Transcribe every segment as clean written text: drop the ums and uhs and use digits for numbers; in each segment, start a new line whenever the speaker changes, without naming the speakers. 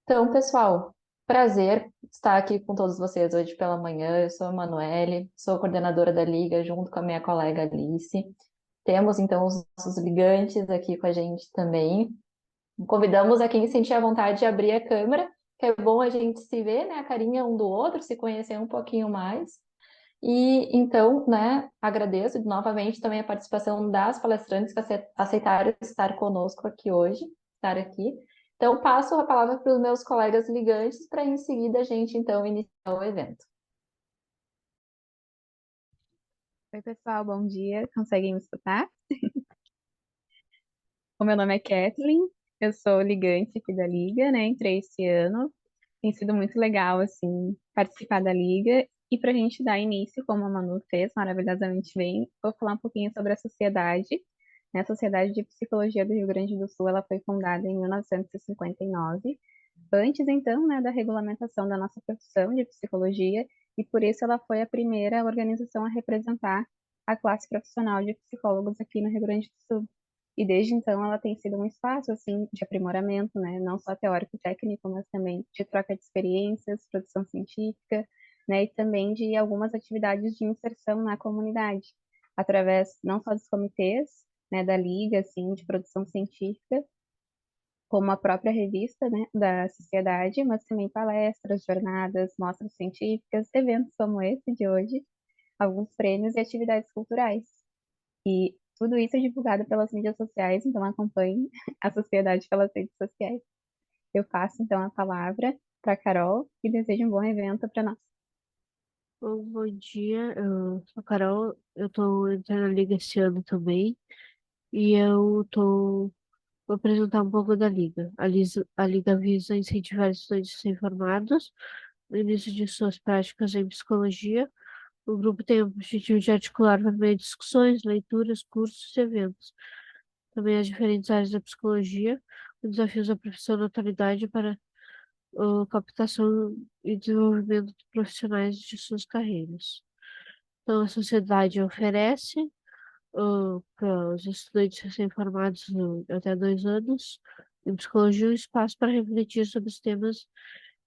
Então, pessoal, prazer estar aqui com todos vocês hoje pela manhã. Eu sou a Emanuele, sou coordenadora da Liga, junto com a minha colega Alice. Temos, então, os nossos ligantes aqui com a gente também. Convidamos a quem sentir a vontade de abrir a câmera, que é bom a gente se ver, né, a carinha um do outro, se conhecer um pouquinho mais. E, então, né, agradeço novamente também a participação das palestrantes que aceitaram estar conosco aqui hoje, estar aqui. Então, passo a palavra para os meus colegas ligantes para em seguida a gente, então, iniciar o evento.
Oi, pessoal, bom dia. Conseguem me escutar? O meu nome é Kathleen, eu sou ligante aqui da Liga, né? Entrei esse ano. Tem sido muito legal, assim, participar da Liga. E para a gente dar início, como a Manu fez maravilhosamente bem, vou falar um pouquinho sobre a sociedade. Né? A Sociedade de Psicologia do Rio Grande do Sul, ela foi fundada em 1959, antes, então, né, da regulamentação da nossa profissão de psicologia, e por isso ela foi a primeira organização a representar a classe profissional de psicólogos aqui no Rio Grande do Sul. E desde então ela tem sido um espaço assim de aprimoramento, né, não só teórico e técnico, mas também de troca de experiências, produção científica, né, e também de algumas atividades de inserção na comunidade, através não só dos comitês, né, da liga assim de produção científica, como a própria revista, né, da sociedade, mas também palestras, jornadas, mostras científicas, eventos como esse de hoje, alguns prêmios e atividades culturais. E tudo isso é divulgado pelas mídias sociais, então acompanhe a sociedade pelas redes sociais. Eu passo então a palavra para a Carol e desejo um bom evento para nós.
Bom dia, eu sou a Carol, eu tô entrando na Liga esse ano também, e vou apresentar um pouco da Liga. A Liga visa incentivar estudantes recém-formados no início de suas práticas em psicologia. O grupo tem o objetivo de articular por meio de discussões, leituras, cursos e eventos. Também as diferentes áreas da psicologia, os desafios da profissão na atualidade para a captação e desenvolvimento de profissionais de suas carreiras. Então, a sociedade oferece para os estudantes recém-formados até 2 anos em psicologia um espaço para refletir sobre os temas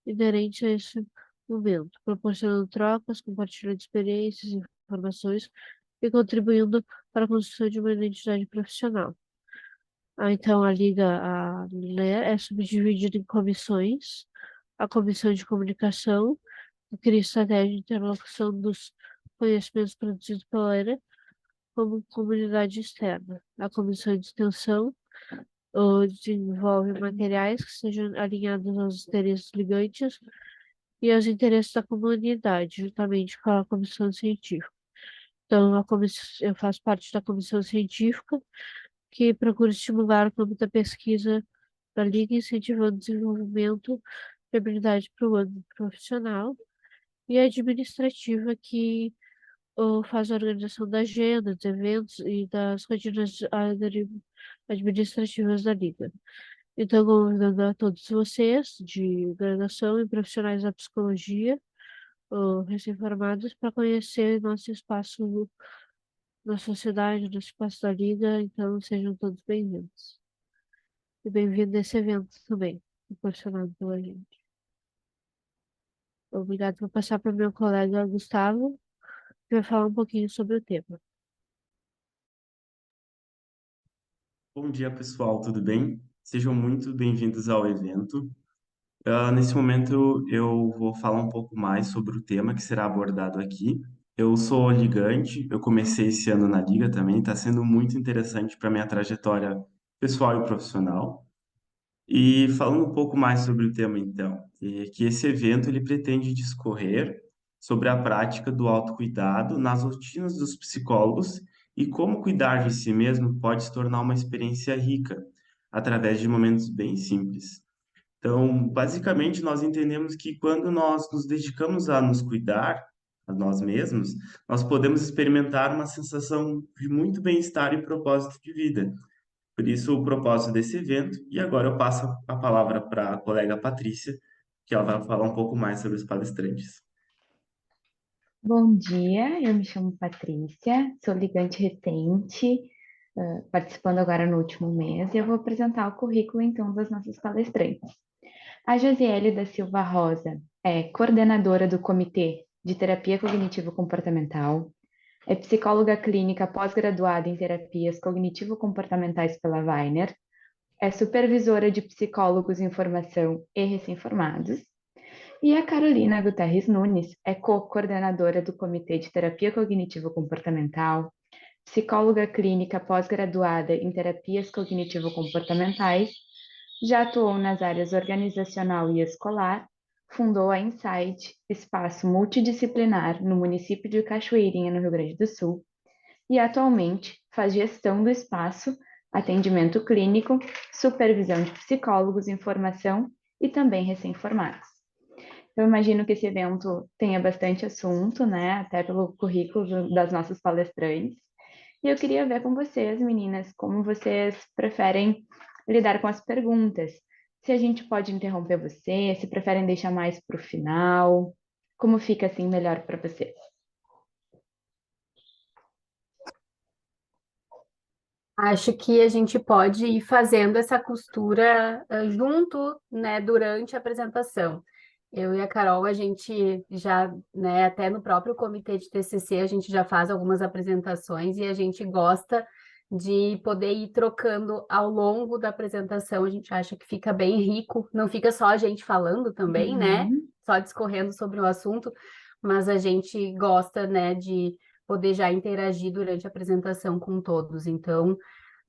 inerentes a esse momento, proporcionando trocas, compartilhando experiências, informações e contribuindo para a construção de uma identidade profissional. Então, a LER é subdividida em comissões, a comissão de comunicação, que cria estratégia de interlocução dos conhecimentos produzidos pela LER como comunidade externa. A comissão de extensão desenvolve materiais que sejam alinhados aos interesses ligantes e aos interesses da comunidade, juntamente com a comissão científica. Então, eu faço parte da comissão científica, que procura estimular o campo da pesquisa da Liga, incentivando o desenvolvimento de habilidade para o âmbito profissional, e a administrativa, que faz a organização da agenda, dos eventos e das rotinas administrativas da Liga. Então, convidando a todos vocês de graduação e profissionais da psicologia, recém-formados, para conhecer nosso espaço na sociedade, no espaço da Liga. Então, sejam todos bem-vindos. E bem-vindo a esse evento também, proporcionado pela gente. Obrigado por passar para o meu colega Gustavo, que vai falar um pouquinho sobre o tema.
Bom dia, pessoal, tudo bem? Sejam muito bem-vindos ao evento. Nesse momento, eu vou falar um pouco mais sobre o tema que será abordado aqui. Eu sou ligante, eu comecei esse ano na Liga também, está sendo muito interessante para minha trajetória pessoal e profissional. E falando um pouco mais sobre o tema, então, é que esse evento ele pretende discorrer sobre a prática do autocuidado nas rotinas dos psicólogos e como cuidar de si mesmo pode se tornar uma experiência rica, através de momentos bem simples. Então, basicamente, nós entendemos que quando nós nos dedicamos a nos cuidar, a nós mesmos, nós podemos experimentar uma sensação de muito bem-estar e propósito de vida. Por isso, o propósito desse evento. E agora eu passo a palavra para a colega Patrícia, que ela vai falar um pouco mais sobre os palestrantes.
Bom dia, eu me chamo Patrícia, sou ligante recente, participando agora no último mês, e eu vou apresentar o currículo então das nossas palestrantes. A Josiele da Silva Rosa é coordenadora do Comitê de Terapia Cognitivo-Comportamental, é psicóloga clínica pós-graduada em terapias cognitivo-comportamentais pela Weiner, é supervisora de psicólogos em formação e recém-formados, e a Carolina Guterres Nunes é co-coordenadora do Comitê de Terapia Cognitivo-Comportamental, psicóloga clínica pós-graduada em terapias cognitivo-comportamentais, já atuou nas áreas organizacional e escolar, fundou a Insight, espaço multidisciplinar no município de Cachoeirinha, no Rio Grande do Sul, e atualmente faz gestão do espaço, atendimento clínico, supervisão de psicólogos em formação e também recém-formados. Eu imagino que esse evento tenha bastante assunto, né? Até pelo currículo das nossas palestrantes. E eu queria ver com vocês, meninas, como vocês preferem lidar com as perguntas. Se a gente pode interromper vocês, se preferem deixar mais para o final, como fica assim melhor para vocês?
Acho que a gente pode ir fazendo essa costura junto, né, durante a apresentação. Eu e a Carol, a gente já, né, até no próprio comitê de TCC, a gente já faz algumas apresentações e a gente gosta de poder ir trocando ao longo da apresentação. A gente acha que fica bem rico, não fica só a gente falando também, né, só discorrendo sobre o assunto, mas a gente gosta, né, de poder já interagir durante a apresentação com todos. Então,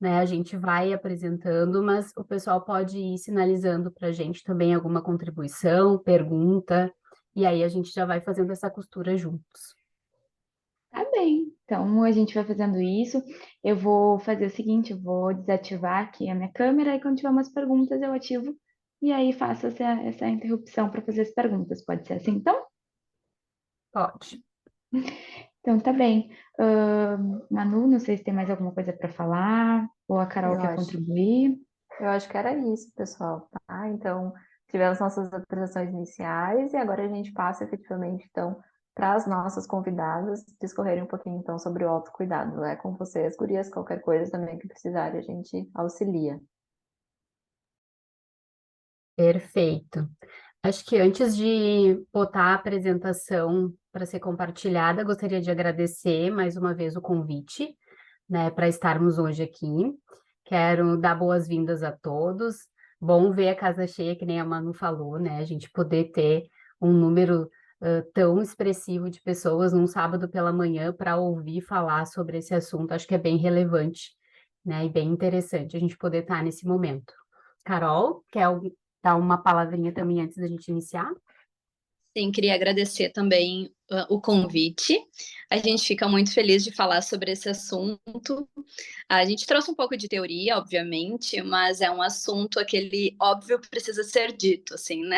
né, a gente vai apresentando, mas o pessoal pode ir sinalizando para a gente também alguma contribuição, pergunta, e aí a gente já vai fazendo essa costura juntos.
Tá bem, então a gente vai fazendo isso. Eu vou fazer o seguinte, eu vou desativar aqui a minha câmera e quando tiver umas perguntas eu ativo e aí faço essa interrupção para fazer as perguntas. Pode ser assim, então?
Pode.
Então tá bem. Manu, não sei se tem mais alguma coisa para falar ou a Carol
Eu
quer
acho.
contribuir.
Eu acho que era isso, pessoal, tá? Então, tivemos nossas apresentações iniciais e agora a gente passa efetivamente, então, para as nossas convidadas discorrerem um pouquinho, então, sobre o autocuidado. É com vocês, gurias, qualquer coisa também que precisarem, a gente auxilia.
Perfeito. Acho que antes de botar a apresentação para ser compartilhada, gostaria de agradecer mais uma vez o convite, né, para estarmos hoje aqui. Quero dar boas-vindas a todos. Bom ver a casa cheia, que nem a Manu falou, né? A gente poder ter um número tão expressivo de pessoas num sábado pela manhã para ouvir falar sobre esse assunto. Acho que é bem relevante, né? E bem interessante a gente poder estar nesse momento. Carol, quer dar uma palavrinha também antes da gente iniciar?
Sim, queria agradecer também o convite. A gente fica muito feliz de falar sobre esse assunto. A gente trouxe um pouco de teoria, obviamente, mas é um assunto aquele óbvio que precisa ser dito, assim, né?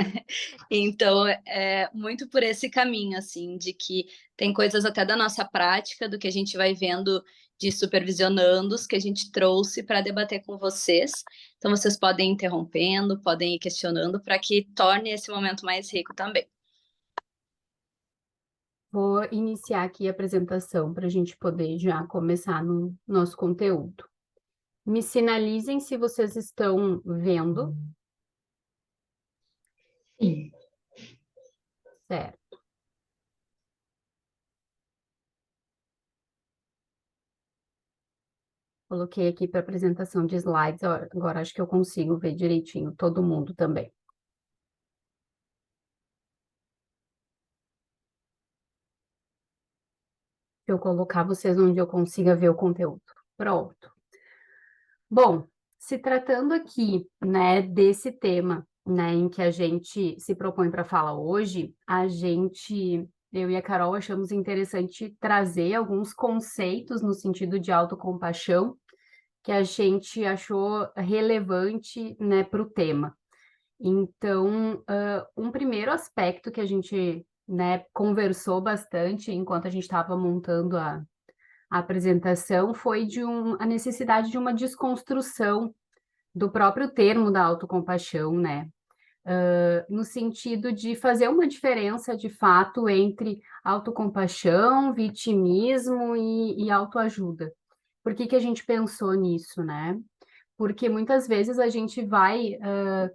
Então, é muito por esse caminho, assim, de que tem coisas até da nossa prática, do que a gente vai vendo de supervisionandos, que a gente trouxe para debater com vocês. Então, vocês podem ir interrompendo, podem ir questionando, para que torne esse momento mais rico também.
Vou iniciar aqui a apresentação para a gente poder já começar no nosso conteúdo. Me sinalizem se vocês estão vendo.
Sim.
Certo. Coloquei aqui para apresentação de slides, agora acho que eu consigo ver direitinho todo mundo também. Eu colocar vocês onde eu consiga ver o conteúdo. Pronto. Bom, se tratando aqui, né, desse tema, né, em que a gente se propõe para falar hoje, eu e a Carol achamos interessante trazer alguns conceitos no sentido de autocompaixão que a gente achou relevante, né, para o tema. Então, um primeiro aspecto que a gente, né, conversou bastante enquanto a gente estava montando a apresentação foi a necessidade de uma desconstrução do próprio termo da autocompaixão, né? No sentido de fazer uma diferença de fato entre autocompaixão, vitimismo e autoajuda. Por que que a gente pensou nisso, né? porque muitas vezes a gente vai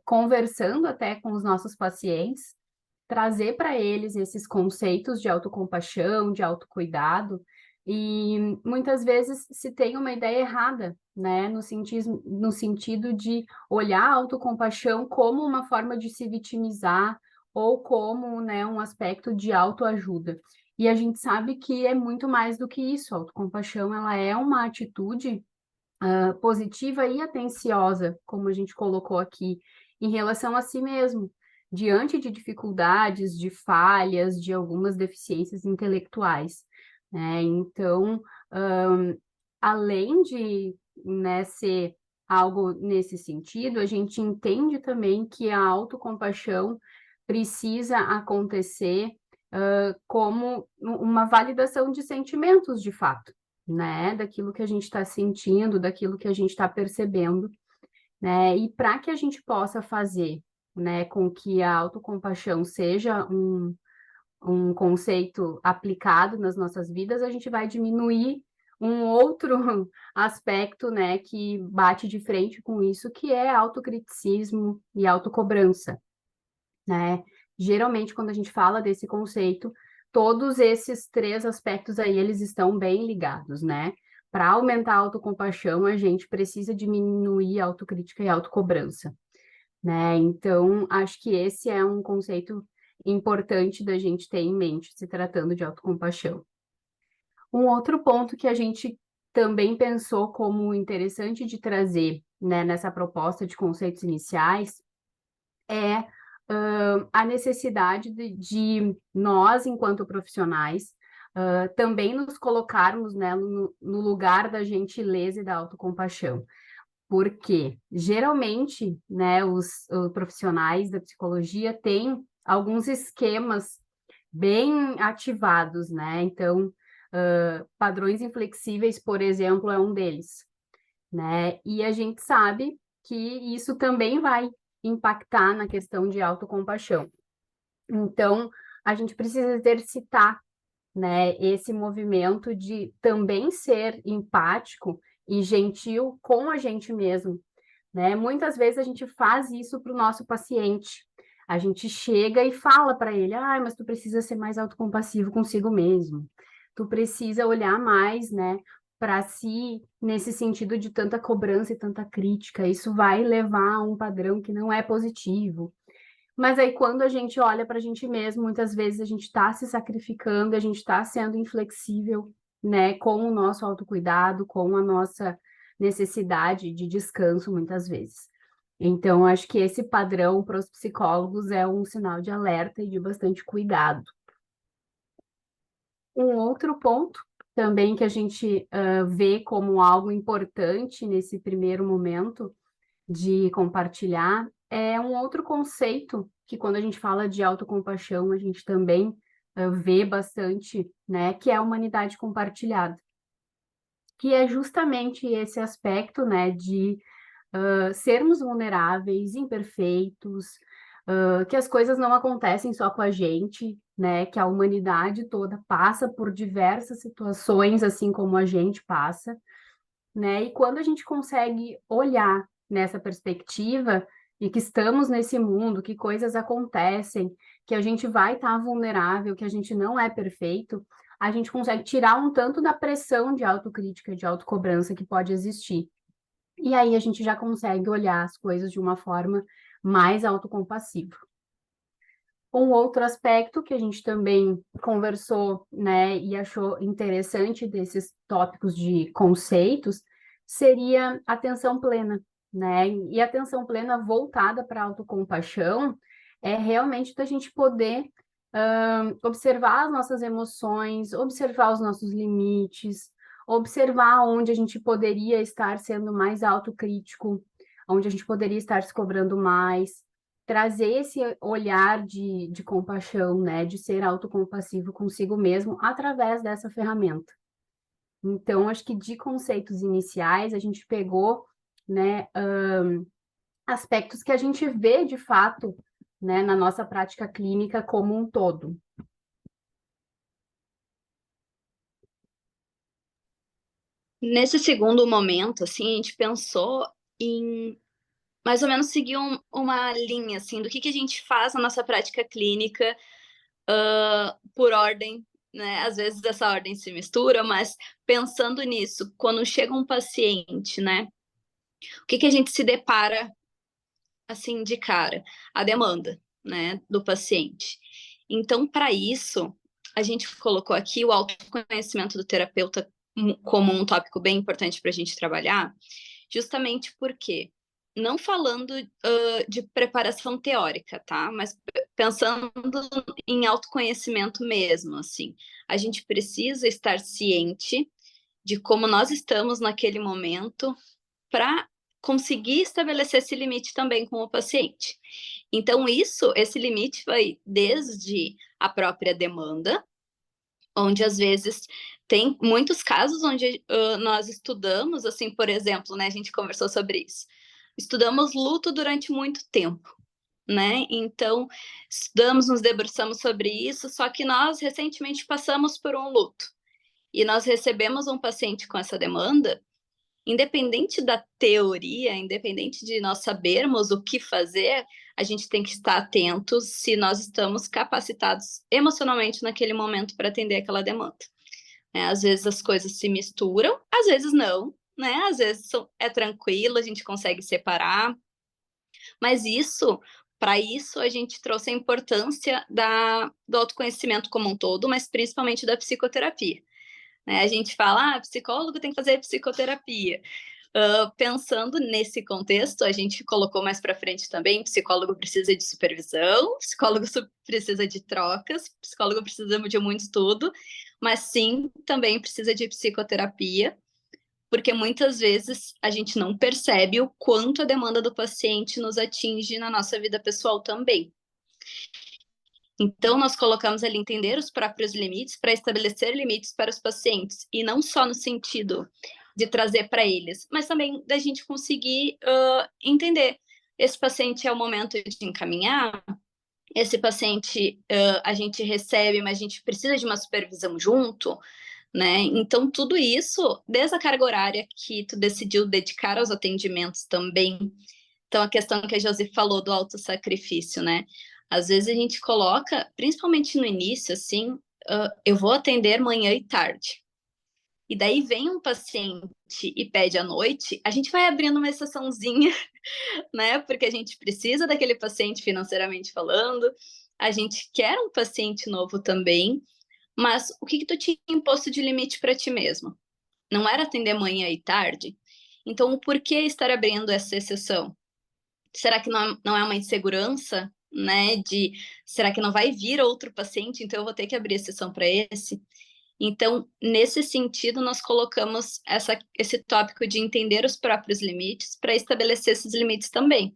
conversando até com os nossos pacientes, trazer para eles esses conceitos de autocompaixão, de autocuidado, e muitas vezes se tem uma ideia errada, né, no sentido de olhar a autocompaixão como uma forma de se vitimizar ou como, né, um aspecto de autoajuda. E a gente sabe que é muito mais do que isso. A autocompaixão, ela é uma atitude positiva e atenciosa, como a gente colocou aqui, em relação a si mesmo, diante de dificuldades, de falhas, de algumas deficiências intelectuais, né? Então, além de, né, ser algo nesse sentido, a gente entende também que a autocompaixão precisa acontecer como uma validação de sentimentos, de fato, né? Daquilo que a gente está sentindo, daquilo que a gente está percebendo, né? E para que a gente possa fazer, né, com que a autocompaixão seja um conceito aplicado nas nossas vidas, a gente vai diminuir um outro aspecto, né, que bate de frente com isso, que é autocriticismo e autocobrança, né? Geralmente, quando a gente fala desse conceito, todos esses três aspectos aí, eles estão bem ligados, né? Para aumentar a autocompaixão, a gente precisa diminuir a autocrítica e a autocobrança, né? Então, acho que esse é um conceito importante da gente ter em mente, se tratando de autocompaixão. Um outro ponto que a gente também pensou como interessante de trazer, né, nessa proposta de conceitos iniciais é a necessidade de nós, enquanto profissionais, também nos colocarmos, né, no lugar da gentileza e da autocompaixão. Porque, geralmente, né, os profissionais da psicologia têm alguns esquemas bem ativados, né? Então, padrões inflexíveis, por exemplo, é um deles, né? E a gente sabe que isso também vai impactar na questão de autocompaixão. Então, a gente precisa exercitar, né, esse movimento de também ser empático e gentil com a gente mesmo, né? Muitas vezes a gente faz isso para o nosso paciente. A gente chega e fala para ele, mas tu precisa ser mais autocompassivo consigo mesmo. Tu precisa olhar mais, né, para si, nesse sentido de tanta cobrança e tanta crítica. Isso vai levar a um padrão que não é positivo. Mas aí, quando a gente olha para a gente mesmo, muitas vezes a gente está se sacrificando, a gente está sendo inflexível, né, com o nosso autocuidado, com a nossa necessidade de descanso, muitas vezes. Então, acho que esse padrão para os psicólogos é um sinal de alerta e de bastante cuidado. Um outro ponto também que a gente vê como algo importante nesse primeiro momento de compartilhar é um outro conceito que, quando a gente fala de autocompaixão, a gente também vê bastante, né, que é a humanidade compartilhada, que é justamente esse aspecto, né, de sermos vulneráveis, imperfeitos, que as coisas não acontecem só com a gente, né, que a humanidade toda passa por diversas situações, assim como a gente passa, né, e quando a gente consegue olhar nessa perspectiva e que estamos nesse mundo, que coisas acontecem, que a gente vai estar vulnerável, que a gente não é perfeito, a gente consegue tirar um tanto da pressão de autocrítica, de autocobrança que pode existir. E aí a gente já consegue olhar as coisas de uma forma mais autocompassiva. Um outro aspecto que a gente também conversou, né, e achou interessante desses tópicos de conceitos seria atenção plena, né? E atenção plena voltada para a autocompaixão é realmente da gente poder observar as nossas emoções, observar os nossos limites, observar onde a gente poderia estar sendo mais autocrítico, onde a gente poderia estar se cobrando mais, trazer esse olhar de compaixão, né, de ser autocompassivo consigo mesmo através dessa ferramenta. Então, acho que de conceitos iniciais, a gente pegou, né, aspectos que a gente vê de fato, né, na nossa prática clínica como um todo.
Nesse segundo momento, assim, a gente pensou em mais ou menos seguir uma linha, assim, do que a gente faz na nossa prática clínica, por ordem, né? Às vezes essa ordem se mistura, mas pensando nisso, quando chega um paciente, né? O que a gente se depara, assim, de cara? A demanda, né, do paciente. Então, para isso, a gente colocou aqui o autoconhecimento do terapeuta como um tópico bem importante para a gente trabalhar, justamente porque, não falando de preparação teórica, tá? Mas pensando em autoconhecimento mesmo, assim. A gente precisa estar ciente de como nós estamos naquele momento para conseguir estabelecer esse limite também com o paciente. Então, esse limite vai desde a própria demanda, onde às vezes tem muitos casos onde nós estudamos, assim, por exemplo, né, a gente conversou sobre isso. Estudamos luto durante muito tempo, né? Então, estudamos, nos debruçamos sobre isso, só que nós recentemente passamos por um luto. E nós recebemos um paciente com essa demanda, independente da teoria, independente de nós sabermos o que fazer, a gente tem que estar atentos se nós estamos capacitados emocionalmente naquele momento para atender aquela demanda. Às vezes as coisas se misturam, às vezes não, né? Às vezes é tranquilo, a gente consegue separar, mas para isso, a gente trouxe a importância do autoconhecimento como um todo, mas principalmente da psicoterapia. Né? A gente fala, psicólogo tem que fazer psicoterapia. Pensando nesse contexto, a gente colocou mais para frente também, psicólogo precisa de supervisão, psicólogo precisa de trocas, psicólogo precisa de muito estudo, mas sim, também precisa de psicoterapia, porque muitas vezes a gente não percebe o quanto a demanda do paciente nos atinge na nossa vida pessoal também. Então, nós colocamos ali entender os próprios limites para estabelecer limites para os pacientes, e não só no sentido de trazer para eles, mas também da gente conseguir entender. Esse paciente é o momento de encaminhar, esse paciente a gente recebe, mas a gente precisa de uma supervisão junto, né? Então, tudo isso, desde a carga horária que tu decidiu dedicar aos atendimentos também. Então, a questão que a Josi falou do autossacrifício, né? Às vezes a gente coloca, principalmente no início, assim, eu vou atender manhã e tarde. E daí vem um paciente e pede à noite, a gente vai abrindo uma exceçãozinha, né? Porque a gente precisa daquele paciente financeiramente falando, a gente quer um paciente novo também, mas o que tu tinha imposto de limite para ti mesmo? Não era atender manhã e tarde? Então, o porquê estar abrindo essa exceção? Será que não é uma insegurança, né? Será que não vai vir outro paciente, então eu vou ter que abrir exceção para esse? Então, nesse sentido, nós colocamos esse tópico de entender os próprios limites para estabelecer esses limites também.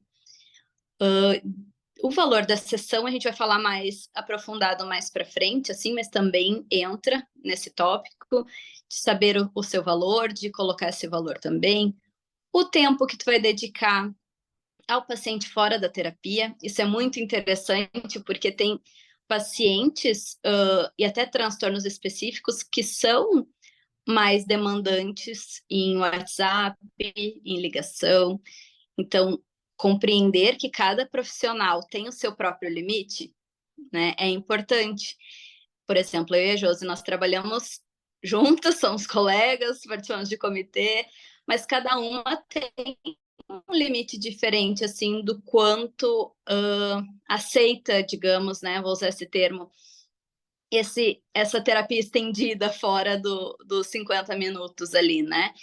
O valor da sessão a gente vai falar mais aprofundado mais para frente, assim, mas também entra nesse tópico de saber o seu valor, de colocar esse valor também. O tempo que tu vai dedicar ao paciente fora da terapia, isso é muito interessante, porque tem pacientes e até transtornos específicos que são mais demandantes em WhatsApp, em ligação. Então, compreender que cada profissional tem o seu próprio limite, né, é importante. Por exemplo, eu e a Josi, nós trabalhamos juntas, somos colegas, participamos de comitê, mas cada uma tem um limite diferente, assim, do quanto aceita, digamos, né, vou usar esse termo, essa terapia estendida fora dos 50 minutos ali, né?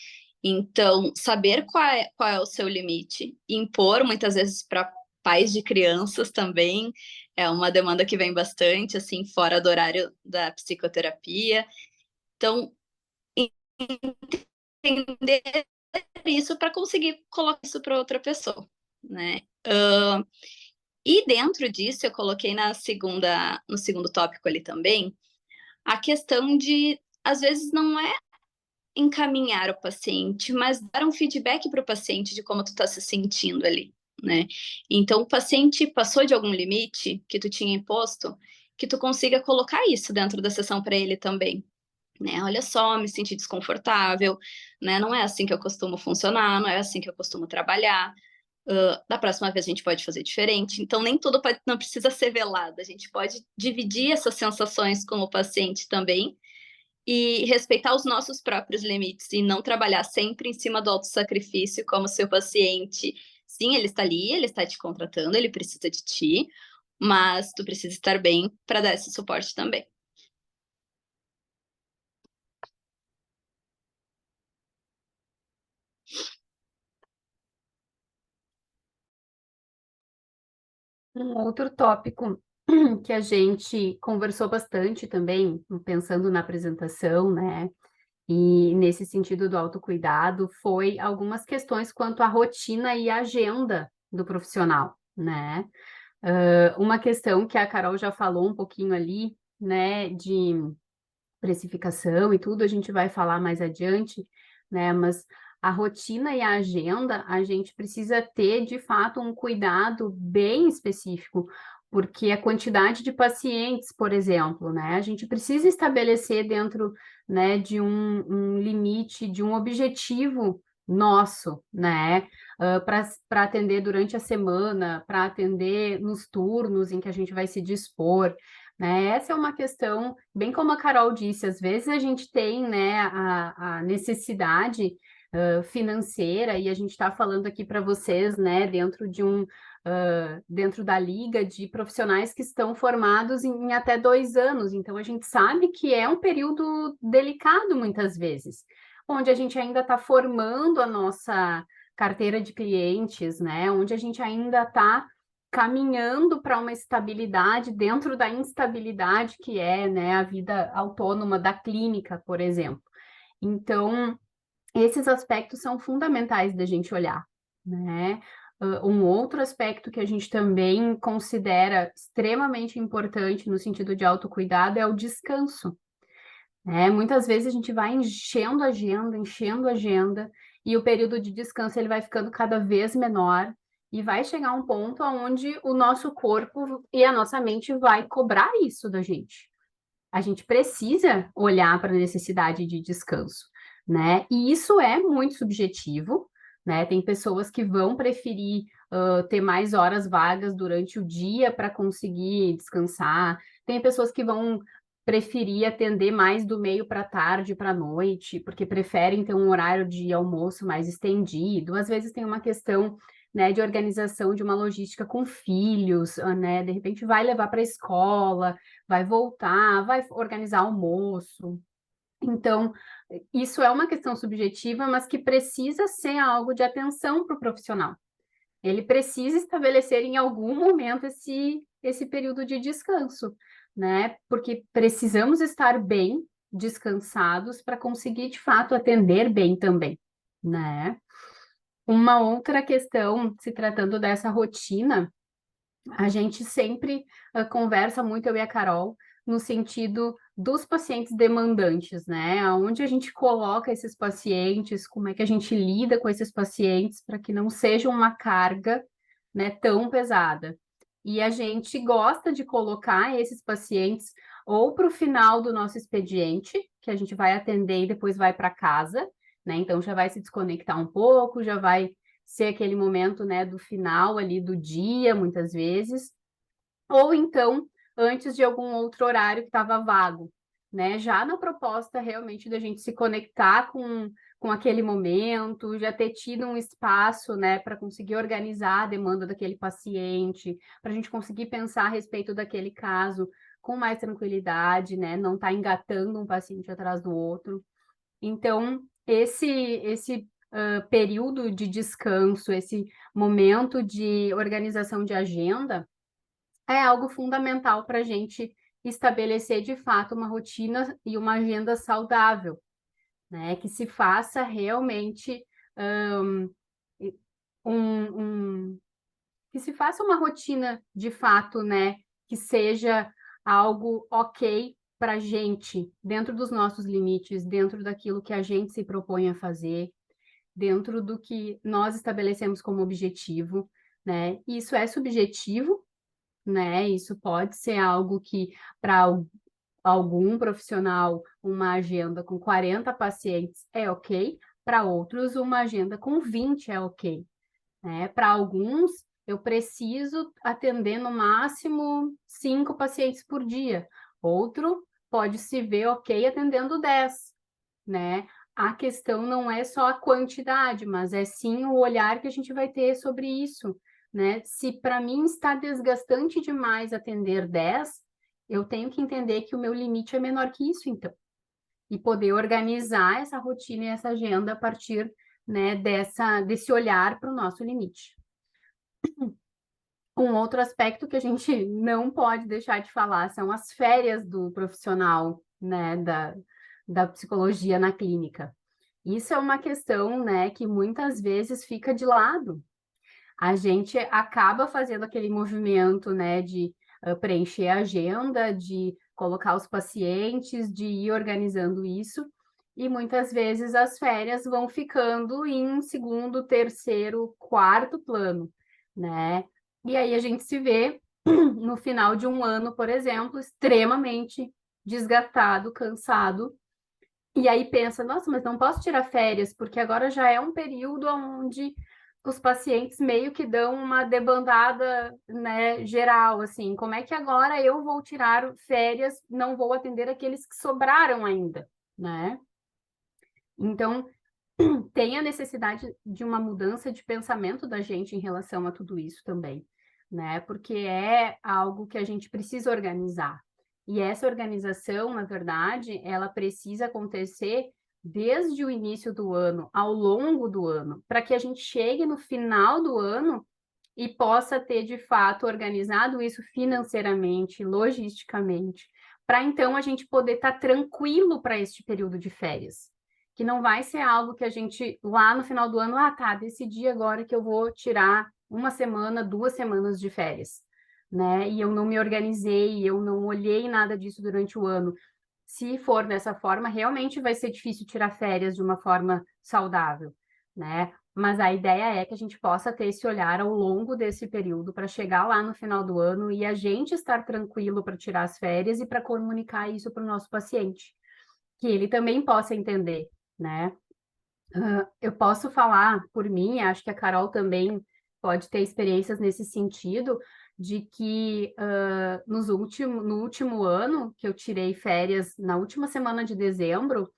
Então, saber qual é o seu limite, impor muitas vezes para pais de crianças também, é uma demanda que vem bastante, assim, fora do horário da psicoterapia. Então, entender isso para conseguir colocar isso para outra pessoa, né? E dentro disso, eu coloquei no segundo tópico ali também, a questão de, às vezes, não é encaminhar o paciente, mas dar um feedback para o paciente de como tu está se sentindo ali, né? Então, o paciente passou de algum limite que tu tinha imposto, que tu consiga colocar isso dentro da sessão para ele também, né? Olha só, me senti desconfortável, né? Não é assim que eu costumo funcionar, não é assim que eu costumo trabalhar. Da próxima vez a gente pode fazer diferente. Então, nem tudo não precisa ser velado. A gente pode dividir essas sensações com o paciente também e respeitar os nossos próprios limites e não trabalhar sempre em cima do autossacrifício, como se o paciente, sim, ele está ali, ele está te contratando, ele precisa de ti, mas tu precisa estar bem para dar esse suporte também.
Um outro tópico que a gente conversou bastante também, pensando na apresentação, né? E nesse sentido do autocuidado, foi algumas questões quanto à rotina e agenda do profissional, né? Uma questão que a Carol já falou um pouquinho ali, né, de precificação e tudo, a gente vai falar mais adiante, né? Mas a rotina e a agenda, a gente precisa ter, de fato, um cuidado bem específico, porque a quantidade de pacientes, por exemplo, né? A gente precisa estabelecer dentro, né, de um limite, de um objetivo nosso, né? Para atender durante a semana, para atender nos turnos em que a gente vai se dispor, né? Essa é uma questão, bem como a Carol disse, às vezes a gente tem, né, a necessidade financeira, e a gente está falando aqui para vocês, né, dentro da liga de profissionais que estão formados em até 2 anos, então a gente sabe que é um período delicado muitas vezes, onde a gente ainda está formando a nossa carteira de clientes, né, onde a gente ainda está caminhando para uma estabilidade dentro da instabilidade que é, né, a vida autônoma da clínica, por exemplo. Então, esses aspectos são fundamentais da gente olhar, né? Um outro aspecto que a gente também considera extremamente importante no sentido de autocuidado é o descanso, né? Muitas vezes a gente vai enchendo a agenda, e o período de descanso ele vai ficando cada vez menor, e vai chegar um ponto onde o nosso corpo e a nossa mente vai cobrar isso da gente. A gente precisa olhar para a necessidade de descanso, né? E isso é muito subjetivo, né? Tem pessoas que vão preferir ter mais horas vagas durante o dia para conseguir descansar, tem pessoas que vão preferir atender mais do meio para tarde, para noite, porque preferem ter um horário de almoço mais estendido. Às vezes tem uma questão, né, de organização de uma logística com filhos, né? De repente vai levar para a escola, vai voltar, vai organizar almoço. Então, isso é uma questão subjetiva, mas que precisa ser algo de atenção para o profissional. Ele precisa estabelecer em algum momento esse período de descanso, né? Porque precisamos estar bem descansados para conseguir, de fato, atender bem também, né? Uma outra questão, se tratando dessa rotina, a gente sempre conversa muito, eu e a Carol, no sentido dos pacientes demandantes, né? Aonde a gente coloca esses pacientes, como é que a gente lida com esses pacientes para que não seja uma carga, né, tão pesada. E a gente gosta de colocar esses pacientes ou para o final do nosso expediente, que a gente vai atender e depois vai para casa, né? Então já vai se desconectar um pouco, já vai ser aquele momento, né, do final ali do dia, muitas vezes, ou então antes de algum outro horário que estava vago, né? Já na proposta realmente da gente se conectar com aquele momento, já ter tido um espaço, né, para conseguir organizar a demanda daquele paciente, para a gente conseguir pensar a respeito daquele caso com mais tranquilidade, né? Não estar engatando um paciente atrás do outro. Então, esse período de descanso, esse momento de organização de agenda, é algo fundamental para a gente estabelecer de fato uma rotina e uma agenda saudável, né? Que se faça realmente que se faça uma rotina de fato, né? Que seja algo ok para a gente, dentro dos nossos limites, dentro daquilo que a gente se propõe a fazer, dentro do que nós estabelecemos como objetivo, né? Isso é subjetivo, né? Isso pode ser algo que para algum profissional, uma agenda com 40 pacientes é ok, para outros, uma agenda com 20 é ok. Né? Para alguns, eu preciso atender no máximo 5 pacientes por dia. Outro pode se ver ok atendendo 10, né? A questão não é só a quantidade, mas é sim o olhar que a gente vai ter sobre isso, né? Se para mim está desgastante demais atender 10, eu tenho que entender que o meu limite é menor que isso, então. E poder organizar essa rotina e essa agenda a partir, né, desse olhar para o nosso limite. Um outro aspecto que a gente não pode deixar de falar são as férias do profissional, né, da psicologia na clínica. Isso é uma questão, né, que muitas vezes fica de lado. A gente acaba fazendo aquele movimento, né, de preencher a agenda, de colocar os pacientes, de ir organizando isso, e muitas vezes as férias vão ficando em segundo, terceiro, quarto plano, né? E aí a gente se vê no final de um ano, por exemplo, extremamente desgastado, cansado, e aí pensa, nossa, mas não posso tirar férias, porque agora já é um período onde os pacientes meio que dão uma debandada, né, geral, assim, como é que agora eu vou tirar férias, não vou atender aqueles que sobraram ainda, né? Então, tem a necessidade de uma mudança de pensamento da gente em relação a tudo isso também, né? Porque é algo que a gente precisa organizar. E essa organização, na verdade, ela precisa acontecer desde o início do ano, ao longo do ano, para que a gente chegue no final do ano e possa ter, de fato, organizado isso financeiramente, logisticamente, para então a gente poder estar tranquilo para este período de férias. Que não vai ser algo que a gente, lá no final do ano, tá, decidi agora que eu vou tirar uma semana, 2 semanas de férias, né? E eu não me organizei, eu não olhei nada disso durante o ano. Se for dessa forma, realmente vai ser difícil tirar férias de uma forma saudável, né? Mas a ideia é que a gente possa ter esse olhar ao longo desse período para chegar lá no final do ano e a gente estar tranquilo para tirar as férias e para comunicar isso para o nosso paciente, que ele também possa entender, né? Eu posso falar por mim, acho que a Carol também pode ter experiências nesse sentido, de que no último ano, que eu tirei férias na última semana de dezembro,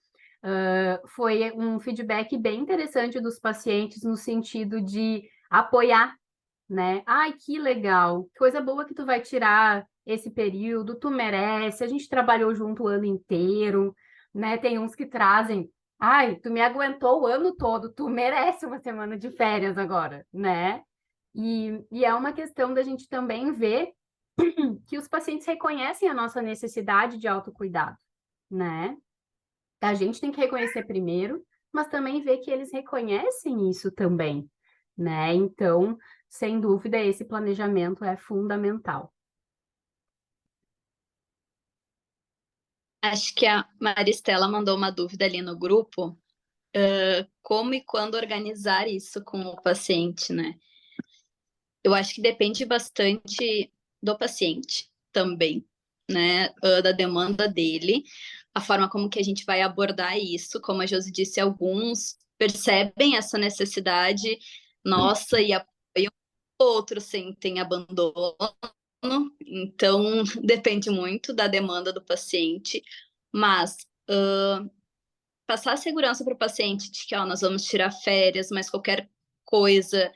foi um feedback bem interessante dos pacientes no sentido de apoiar, né? Ai, que legal, coisa boa que tu vai tirar esse período, tu merece, a gente trabalhou junto o ano inteiro, né? Tem uns que trazem, ai, tu me aguentou o ano todo, tu merece uma semana de férias agora, né? E é uma questão da gente também ver que os pacientes reconhecem a nossa necessidade de autocuidado, né? A gente tem que reconhecer primeiro, mas também ver que eles reconhecem isso também, né? Então, sem dúvida, esse planejamento é fundamental.
Acho que a Maristela mandou uma dúvida ali no grupo, como e quando organizar isso com o paciente, né? Eu acho que depende bastante do paciente também, né? Da demanda dele, a forma como que a gente vai abordar isso, como a Josi disse, alguns percebem essa necessidade nossa e apoiam, outros sentem abandono, então depende muito da demanda do paciente, mas passar a segurança para o paciente de que nós vamos tirar férias, mas qualquer coisa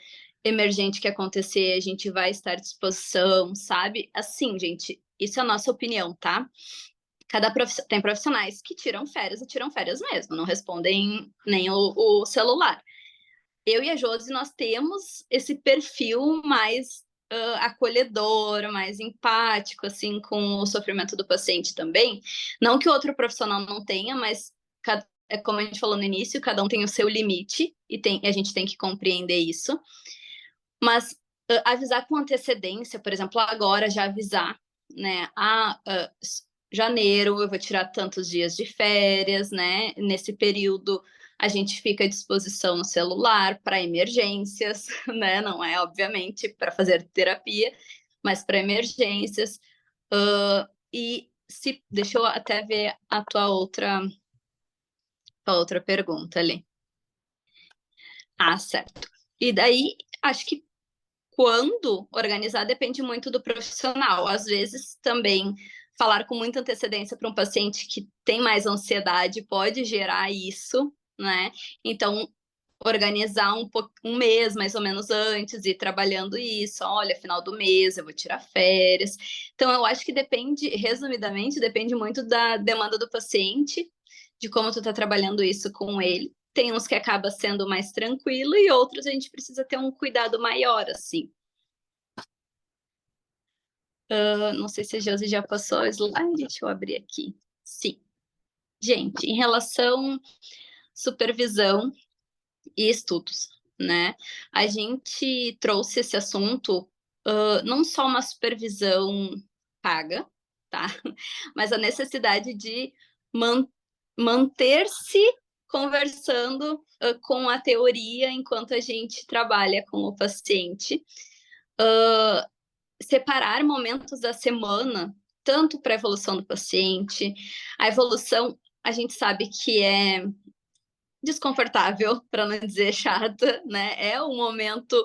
emergente que acontecer, a gente vai estar à disposição, sabe? Assim, gente, isso é a nossa opinião, tá? Tem profissionais que tiram férias e tiram férias mesmo, não respondem nem o celular. Eu e a Josi, nós temos esse perfil mais acolhedor, mais empático, assim, com o sofrimento do paciente também. Não que o outro profissional não tenha, mas como a gente falou no início, cada um tem o seu limite e a gente tem que compreender isso. Mas avisar com antecedência, por exemplo, agora já avisar, né? Janeiro eu vou tirar tantos dias de férias, né? Nesse período a gente fica à disposição no celular para emergências, né? Não é, obviamente, para fazer terapia, mas para emergências. E deixa eu até ver a tua outra pergunta ali. Ah, certo. E daí, acho que quando organizar depende muito do profissional. Às vezes, também, falar com muita antecedência para um paciente que tem mais ansiedade pode gerar isso, né? Então, organizar um mês mais ou menos antes, e trabalhando isso. Olha, final do mês eu vou tirar férias. Então, eu acho que depende, resumidamente, depende muito da demanda do paciente, de como tu tá trabalhando isso com ele. Tem uns que acaba sendo mais tranquilo e outros a gente precisa ter um cuidado maior, assim. Não sei se a Josi já passou o slide, deixa eu abrir aqui. Sim. Gente, em relação supervisão e estudos, né? A gente trouxe esse assunto, não só uma supervisão paga, tá? Mas a necessidade de manter-se conversando com a teoria enquanto a gente trabalha com o paciente. Separar momentos da semana, tanto para a evolução do paciente, a evolução a gente sabe que é desconfortável, para não dizer chata, né? É um momento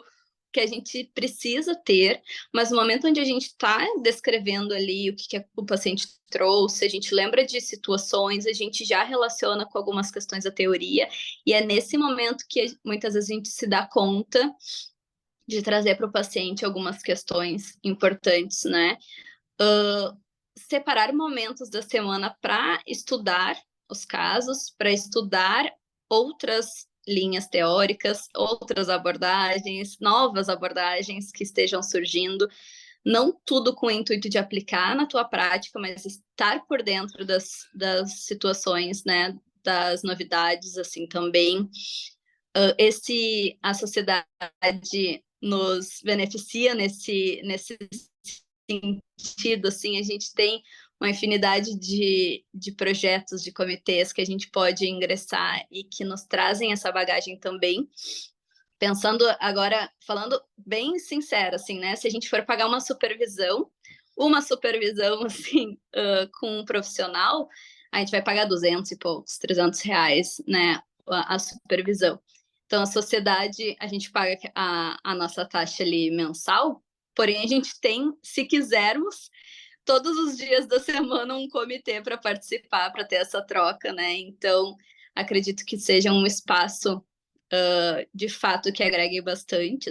que a gente precisa ter, mas no momento onde a gente está descrevendo ali o que o paciente trouxe, a gente lembra de situações, a gente já relaciona com algumas questões da teoria, e é nesse momento que muitas vezes a gente se dá conta de trazer para o paciente algumas questões importantes, né? Separar momentos da semana para estudar os casos, para estudar outras linhas teóricas, outras abordagens, novas abordagens que estejam surgindo, não tudo com o intuito de aplicar na tua prática, mas estar por dentro das situações, né, das novidades, assim, também. A sociedade nos beneficia nesse sentido, assim, a gente tem uma infinidade de projetos, de comitês que a gente pode ingressar e que nos trazem essa bagagem também. Pensando agora, falando bem sincero, assim, né? Se a gente for pagar uma supervisão, assim, com um profissional, a gente vai pagar 200 e poucos, R$ 300, né? A supervisão. Então, a sociedade, a gente paga a nossa taxa ali mensal, porém, a gente tem, se quisermos, todos os dias da semana um comitê para participar, para ter essa troca, né? Então, acredito que seja um espaço, de fato, que agregue bastante,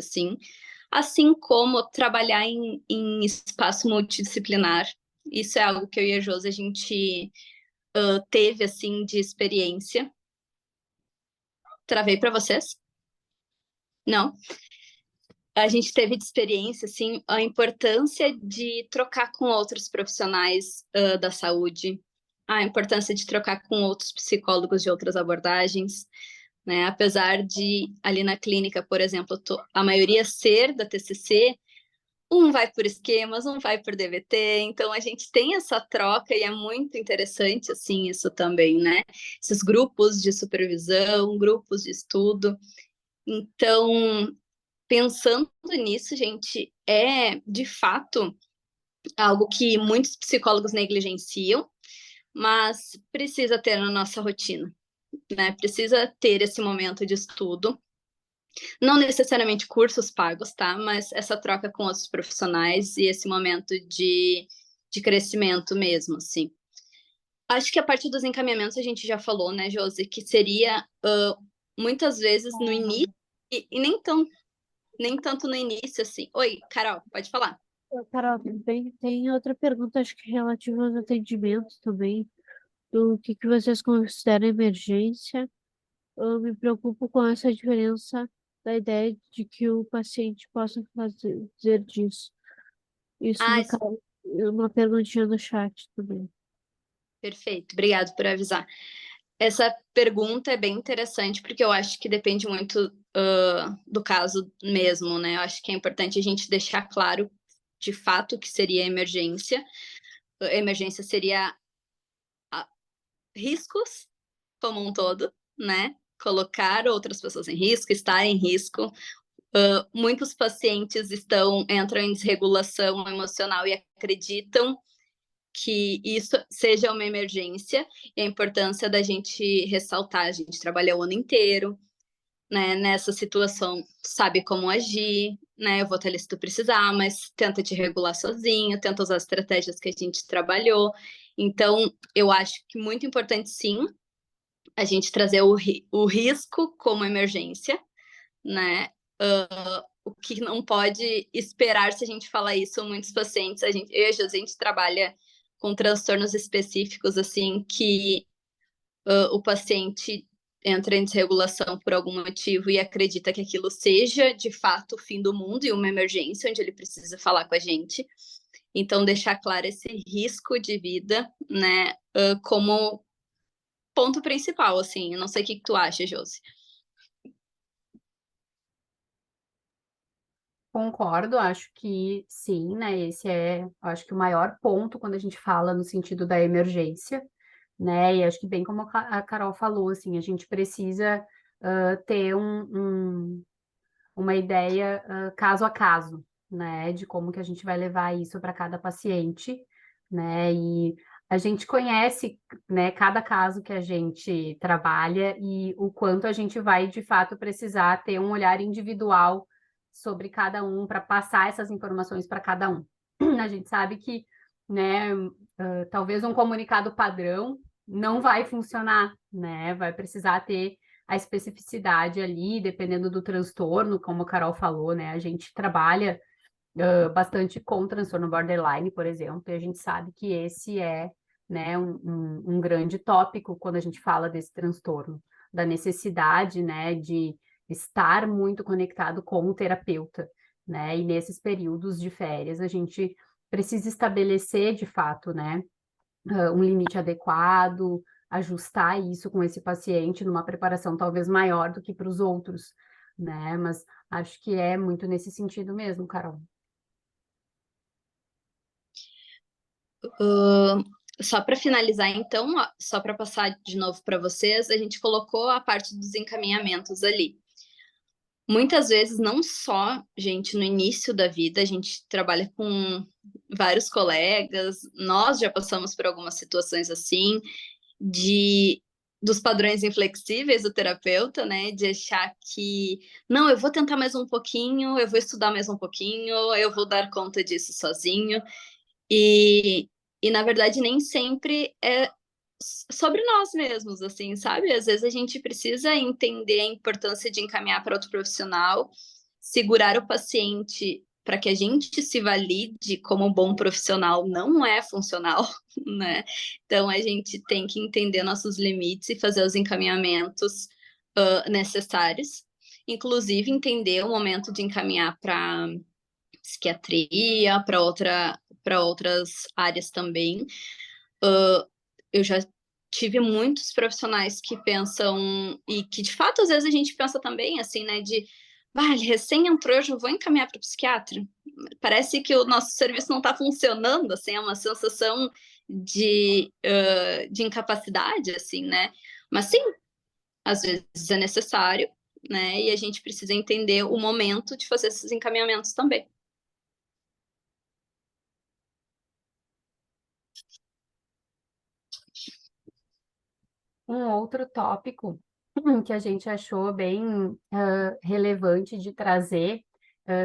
assim como trabalhar em espaço multidisciplinar. Isso é algo que eu e a Josi, a gente teve, assim, de experiência. Travei para vocês? Não? A gente teve de experiência, assim, a importância de trocar com outros profissionais da saúde, a importância de trocar com outros psicólogos de outras abordagens, né? Apesar de, ali na clínica, por exemplo, a maioria ser da TCC, um vai por esquemas, um vai por DVT, então a gente tem essa troca e é muito interessante, assim, isso também, né? Esses grupos de supervisão, grupos de estudo. Então, pensando nisso, gente, é de fato algo que muitos psicólogos negligenciam, mas precisa ter na nossa rotina, né? Precisa ter esse momento de estudo, não necessariamente cursos pagos, tá? Mas essa troca com outros profissionais e esse momento de crescimento mesmo, assim. Acho que a parte dos encaminhamentos a gente já falou, né, Josi, que seria muitas vezes no início e nem tanto no início, assim. Oi, Carol, pode falar.
Carol, tem outra pergunta, acho que relativa aos atendimentos também, do que vocês consideram emergência. Eu me preocupo com essa diferença da ideia de que o paciente possa fazer disso. Isso
Ah,
no caso, uma perguntinha no chat também.
perfeito, obrigado por avisar. Essa pergunta é bem interessante, porque eu acho que depende muito do caso mesmo, né? Eu acho que é importante a gente deixar claro, de fato, o que seria emergência. Emergência seria riscos como um todo, né? Colocar outras pessoas em risco, estar em risco. Muitos pacientes entram em desregulação emocional e acreditam que isso seja uma emergência e a importância da gente ressaltar. A gente trabalha o ano inteiro, né? Nessa situação, sabe como agir, né? Eu vou estar ali se tu precisar, mas tenta te regular sozinho, tenta usar as estratégias que a gente trabalhou. Então, eu acho que muito importante, sim, a gente trazer o risco como emergência, né? O que não pode esperar se a gente falar isso, muitos pacientes, eu e a Josi, a gente trabalha com transtornos específicos, assim, que o paciente entra em desregulação por algum motivo e acredita que aquilo seja, de fato, o fim do mundo e uma emergência, onde ele precisa falar com a gente. Então, deixar claro esse risco de vida, né, como ponto principal, assim. Eu não sei o que tu acha, Josi.
Concordo, acho que sim, né? Esse é, acho que o maior ponto quando a gente fala no sentido da emergência, né? E acho que bem como a Carol falou, assim, a gente precisa ter uma ideia caso a caso, né? De como que a gente vai levar isso para cada paciente, né? E a gente conhece, né, cada caso que a gente trabalha e o quanto a gente vai, de fato, precisar ter um olhar individual sobre cada um para passar essas informações para cada um. A gente sabe que, né, talvez um comunicado padrão não vai funcionar, né? Vai precisar ter a especificidade ali, dependendo do transtorno, como a Carol falou, né? A gente trabalha bastante com transtorno borderline, por exemplo, e a gente sabe que esse é, né, um grande tópico quando a gente fala desse transtorno, da necessidade, né, de estar muito conectado com o terapeuta, né? E nesses períodos de férias a gente precisa estabelecer, de fato, né, um limite adequado, ajustar isso com esse paciente numa preparação talvez maior do que para os outros, né? Mas acho que é muito nesse sentido mesmo, Carol.
Só para finalizar, então, só para passar de novo para vocês, a gente colocou a parte dos encaminhamentos ali. Muitas vezes, não só, gente, no início da vida, a gente trabalha com vários colegas, nós já passamos por algumas situações assim, dos padrões inflexíveis do terapeuta, né? De achar que, não, eu vou tentar mais um pouquinho, eu vou estudar mais um pouquinho, eu vou dar conta disso sozinho. E na verdade, nem sempre é sobre nós mesmos, assim, sabe? Às vezes a gente precisa entender a importância de encaminhar para outro profissional, segurar o paciente para que a gente se valide como um bom profissional não é funcional, né? Então a gente tem que entender nossos limites e fazer os encaminhamentos necessários, inclusive entender o momento de encaminhar para psiquiatria, para outras áreas também. Eu já tive muitos profissionais que pensam, e que de fato às vezes a gente pensa também assim, né, de ele recém entrou, eu já vou encaminhar para o psiquiatra. Parece que o nosso serviço não está funcionando, assim, é uma sensação de incapacidade, assim, né? Mas sim, às vezes é necessário, né? E a gente precisa entender o momento de fazer esses encaminhamentos também.
Um outro tópico que a gente achou bem relevante de trazer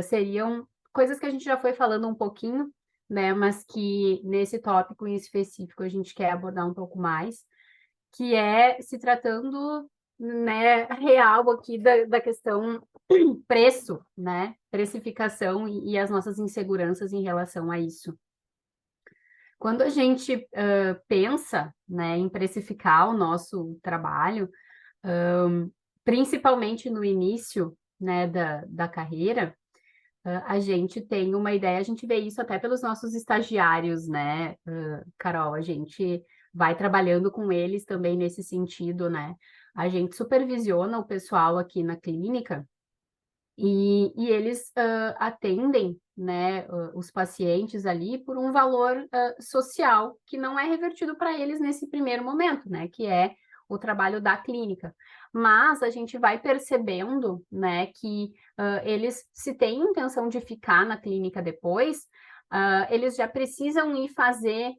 seriam coisas que a gente já foi falando um pouquinho, né? Mas que nesse tópico em específico a gente quer abordar um pouco mais, que é se tratando, né, real aqui da questão preço, né? Precificação e as nossas inseguranças em relação a isso. Quando a gente pensa, né, em precificar o nosso trabalho, principalmente no início, né, da carreira, a gente tem uma ideia, a gente vê isso até pelos nossos estagiários, né, Carol? A gente vai trabalhando com eles também nesse sentido, né? A gente supervisiona o pessoal aqui na clínica e eles atendem, né, os pacientes ali por um valor social que não é revertido para eles nesse primeiro momento, né, que é o trabalho da clínica. Mas a gente vai percebendo, né, que eles, se têm intenção de ficar na clínica depois, eles já precisam ir fazer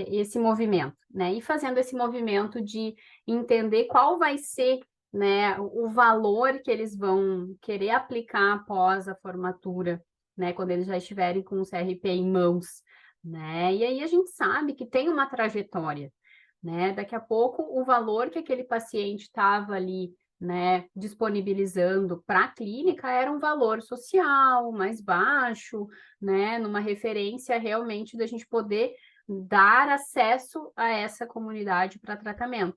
esse movimento, né? E fazendo esse movimento de entender qual vai ser, né, o valor que eles vão querer aplicar após a formatura, né, quando eles já estiverem com o CRP em mãos, né? E aí a gente sabe que tem uma trajetória, né? Daqui a pouco o valor que aquele paciente estava ali, né, disponibilizando para a clínica era um valor social mais baixo, né, numa referência realmente da gente poder dar acesso a essa comunidade para tratamento,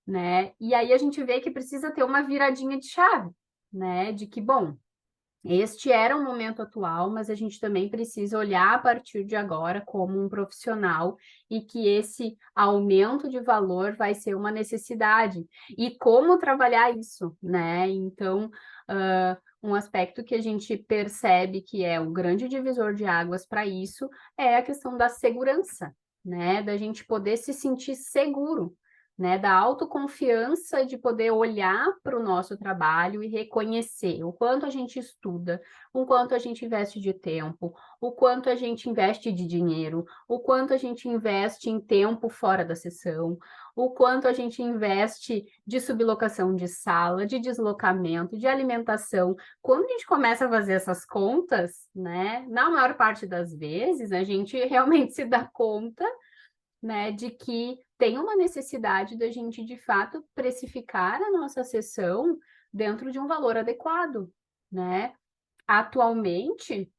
né? E aí a gente vê que precisa ter uma viradinha de chave, né? De que, bom, este era um momento atual, mas a gente também precisa olhar a partir de agora como um profissional e que esse aumento de valor vai ser uma necessidade. E como trabalhar isso, né? Então, um aspecto que a gente percebe que é um grande divisor de águas para isso é a questão da segurança, né? Da gente poder se sentir seguro, né, da autoconfiança de poder olhar para o nosso trabalho e reconhecer o quanto a gente estuda, o quanto a gente investe de tempo, o quanto a gente investe de dinheiro, o quanto a gente investe em tempo fora da sessão, o quanto a gente investe de sublocação de sala, de deslocamento, de alimentação. Quando a gente começa a fazer essas contas, né, na maior parte das vezes, a gente realmente se dá conta, né, de que tem uma necessidade da gente, de fato, precificar a nossa sessão dentro de um valor adequado, né? Atualmente,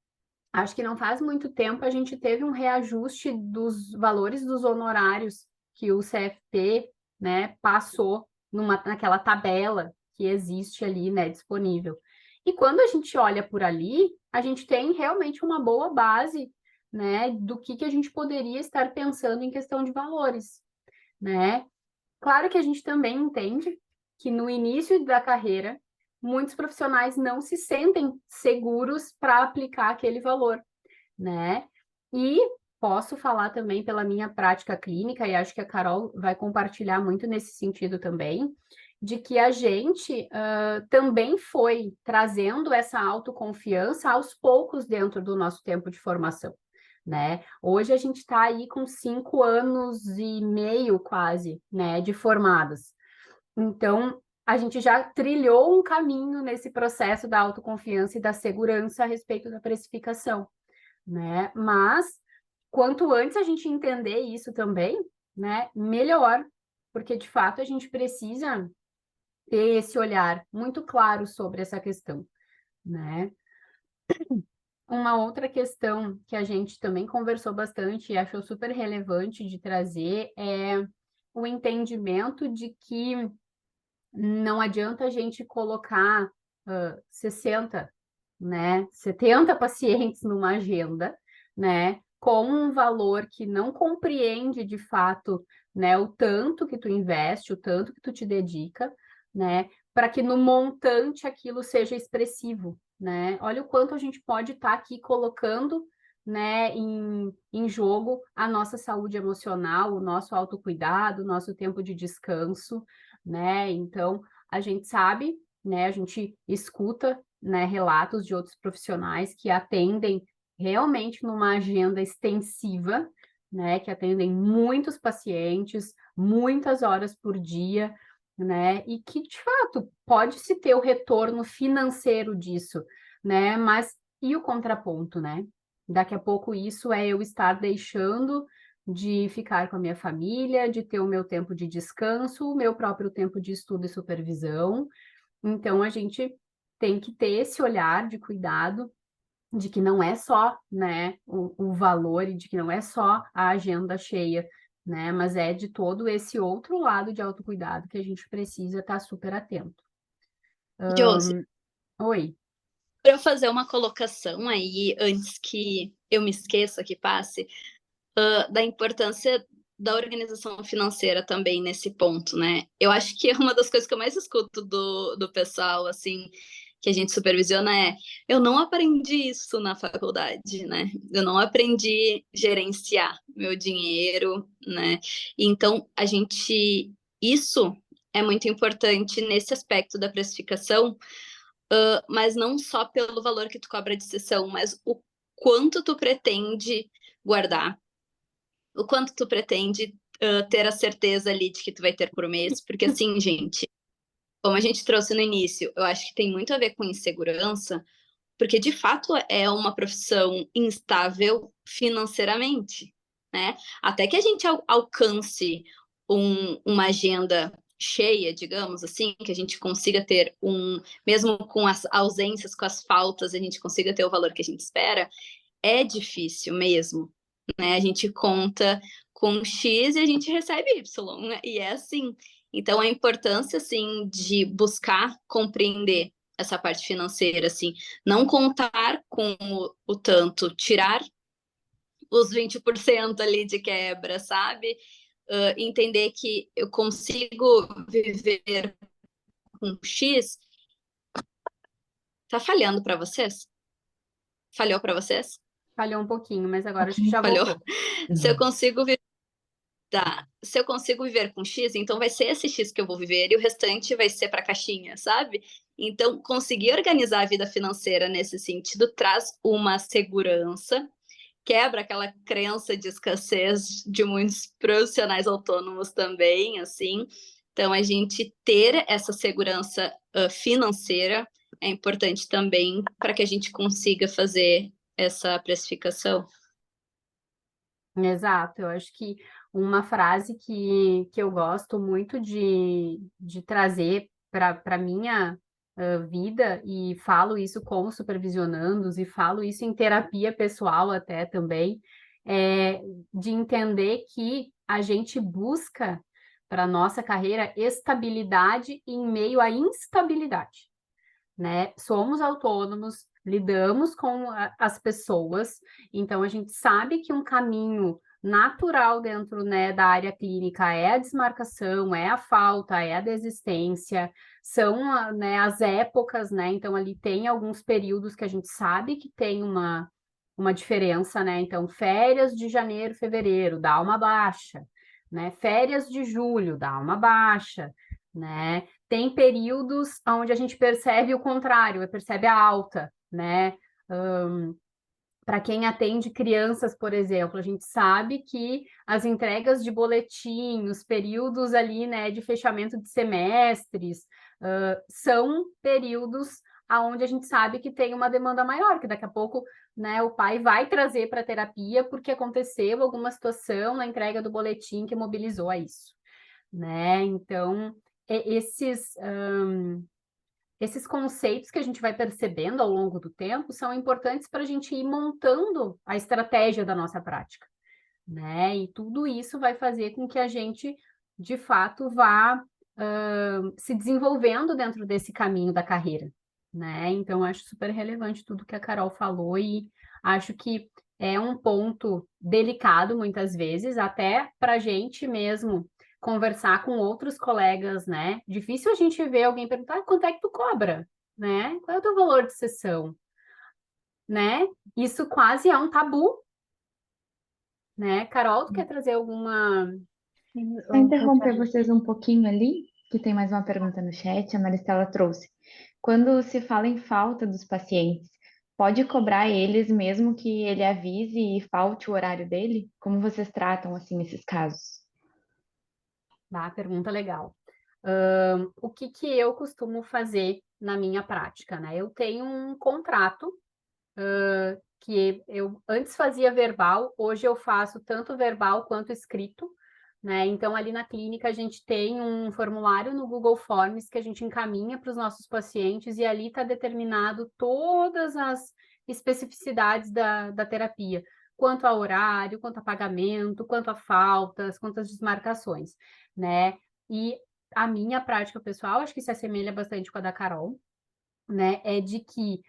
acho que não faz muito tempo, a gente teve um reajuste dos valores dos honorários que o CFP, né, passou naquela tabela que existe ali, né, disponível. E quando a gente olha por ali, a gente tem realmente uma boa base, né, do que a gente poderia estar pensando em questão de valores, né? Claro que a gente também entende que no início da carreira, muitos profissionais não se sentem seguros para aplicar aquele valor, né? E posso falar também pela minha prática clínica, e acho que a Carol vai compartilhar muito nesse sentido também, de que a gente também foi trazendo essa autoconfiança aos poucos dentro do nosso tempo de formação, né? Hoje a gente está aí com 5 anos e meio quase, né, de formados. Então, a gente já trilhou um caminho nesse processo da autoconfiança e da segurança a respeito da precificação, né? Mas quanto antes a gente entender isso também, né, melhor, porque de fato a gente precisa ter esse olhar muito claro sobre essa questão, né? Uma outra questão que a gente também conversou bastante e achou super relevante de trazer é o entendimento de que não adianta a gente colocar 60, né, 70 pacientes numa agenda, né, com um valor que não compreende de fato, né, o tanto que tu investe, o tanto que tu te dedica, né, para que no montante aquilo seja expressivo, né? Olha o quanto a gente pode estar aqui colocando, né, em jogo a nossa saúde emocional, o nosso autocuidado, o nosso tempo de descanso, né? Então, a gente sabe, né, a gente escuta, né, relatos de outros profissionais que atendem realmente numa agenda extensiva, né, que atendem muitos pacientes, muitas horas por dia, né, e que, de fato, pode-se ter o retorno financeiro disso, né, mas e o contraponto, né? Daqui a pouco isso é eu estar deixando de ficar com a minha família, de ter o meu tempo de descanso, o meu próprio tempo de estudo e supervisão. Então, a gente tem que ter esse olhar de cuidado, de que não é só, né, o valor e de que não é só a agenda cheia, né, mas é de todo esse outro lado de autocuidado que a gente precisa estar super atento.
Josi,
Oi.
para eu fazer uma colocação aí, antes que eu me esqueça, que passe, da importância da organização financeira também nesse ponto, né? Eu acho que é uma das coisas que eu mais escuto do pessoal, assim, que a gente supervisiona eu não aprendi isso na faculdade, né? Eu não aprendi gerenciar meu dinheiro, né? Então, isso é muito importante nesse aspecto da precificação, mas não só pelo valor que tu cobra de sessão, mas o quanto tu pretende guardar, o quanto tu pretende ter a certeza ali de que tu vai ter por mês, porque assim, gente, como a gente trouxe no início, eu acho que tem muito a ver com insegurança, porque de fato é uma profissão instável financeiramente, né? Até que a gente alcance uma agenda cheia, digamos assim, que a gente consiga ter mesmo com as ausências, com as faltas, a gente consiga ter o valor que a gente espera, é difícil mesmo, né? A gente conta com X e a gente recebe Y, né? E é assim. Então, a importância, assim, de buscar compreender essa parte financeira, assim, não contar com o tanto, tirar os 20% ali de quebra, sabe? Entender que eu consigo viver com X. Tá falhando para vocês? Falhou para vocês?
Falhou um pouquinho, mas agora acho que já
Falhou?
voltou.
Se eu consigo se eu consigo viver com X, então vai ser esse X que eu vou viver e o restante vai ser para a caixinha, sabe? Então, conseguir organizar a vida financeira nesse sentido traz uma segurança, quebra aquela crença de escassez de muitos profissionais autônomos também, assim. Então, a gente ter essa segurança financeira é importante também para que a gente consiga fazer essa precificação.
Exato, eu acho que uma frase que eu gosto muito de trazer para a minha vida, e falo isso com supervisionandos, e falo isso em terapia pessoal até também, é de entender que a gente busca para a nossa carreira estabilidade em meio à instabilidade, né? Somos autônomos, lidamos com as pessoas, então a gente sabe que um caminho natural dentro, né, da área clínica é a desmarcação, é a falta, é a desistência, são, né, as épocas, né? Então ali tem alguns períodos que a gente sabe que tem uma diferença, né? Então férias de janeiro, fevereiro, dá uma baixa, né? Férias de julho, dá uma baixa, né? Tem períodos onde a gente percebe o contrário, percebe a alta, né? Para quem atende crianças, por exemplo, a gente sabe que as entregas de boletim, os períodos ali, né, de fechamento de semestres, são períodos onde a gente sabe que tem uma demanda maior, que daqui a pouco, né, o pai vai trazer para a terapia porque aconteceu alguma situação na entrega do boletim que mobilizou a isso, né? Então, esses conceitos que a gente vai percebendo ao longo do tempo são importantes para a gente ir montando a estratégia da nossa prática, né? E tudo isso vai fazer com que a gente, de fato, vá se desenvolvendo dentro desse caminho da carreira, né? Então, acho super relevante tudo que a Carol falou e acho que é um ponto delicado, muitas vezes, até para a gente mesmo conversar com outros colegas, né? Difícil a gente ver alguém perguntar quanto é que tu cobra, né? Qual é o teu valor de sessão, né? Isso quase é um tabu, né? Carol, tu quer trazer alguma...
Vou interromper vocês um pouquinho ali, que tem mais uma pergunta no chat, a Maristela trouxe. Quando se fala em falta dos pacientes, pode cobrar eles mesmo que ele avise e falte o horário dele? Como vocês tratam, assim, esses casos?
Pergunta legal. O que eu costumo fazer na minha prática, né? Eu tenho um contrato que eu antes fazia verbal, hoje eu faço tanto verbal quanto escrito, né? Então, ali na clínica, a gente tem um formulário no Google Forms que a gente encaminha para os nossos pacientes, e ali está determinado todas as especificidades da terapia, quanto a horário, quanto a pagamento, quanto a faltas, quanto as desmarcações, né? E a minha prática pessoal, acho que se assemelha bastante com a da Carol, né? É de que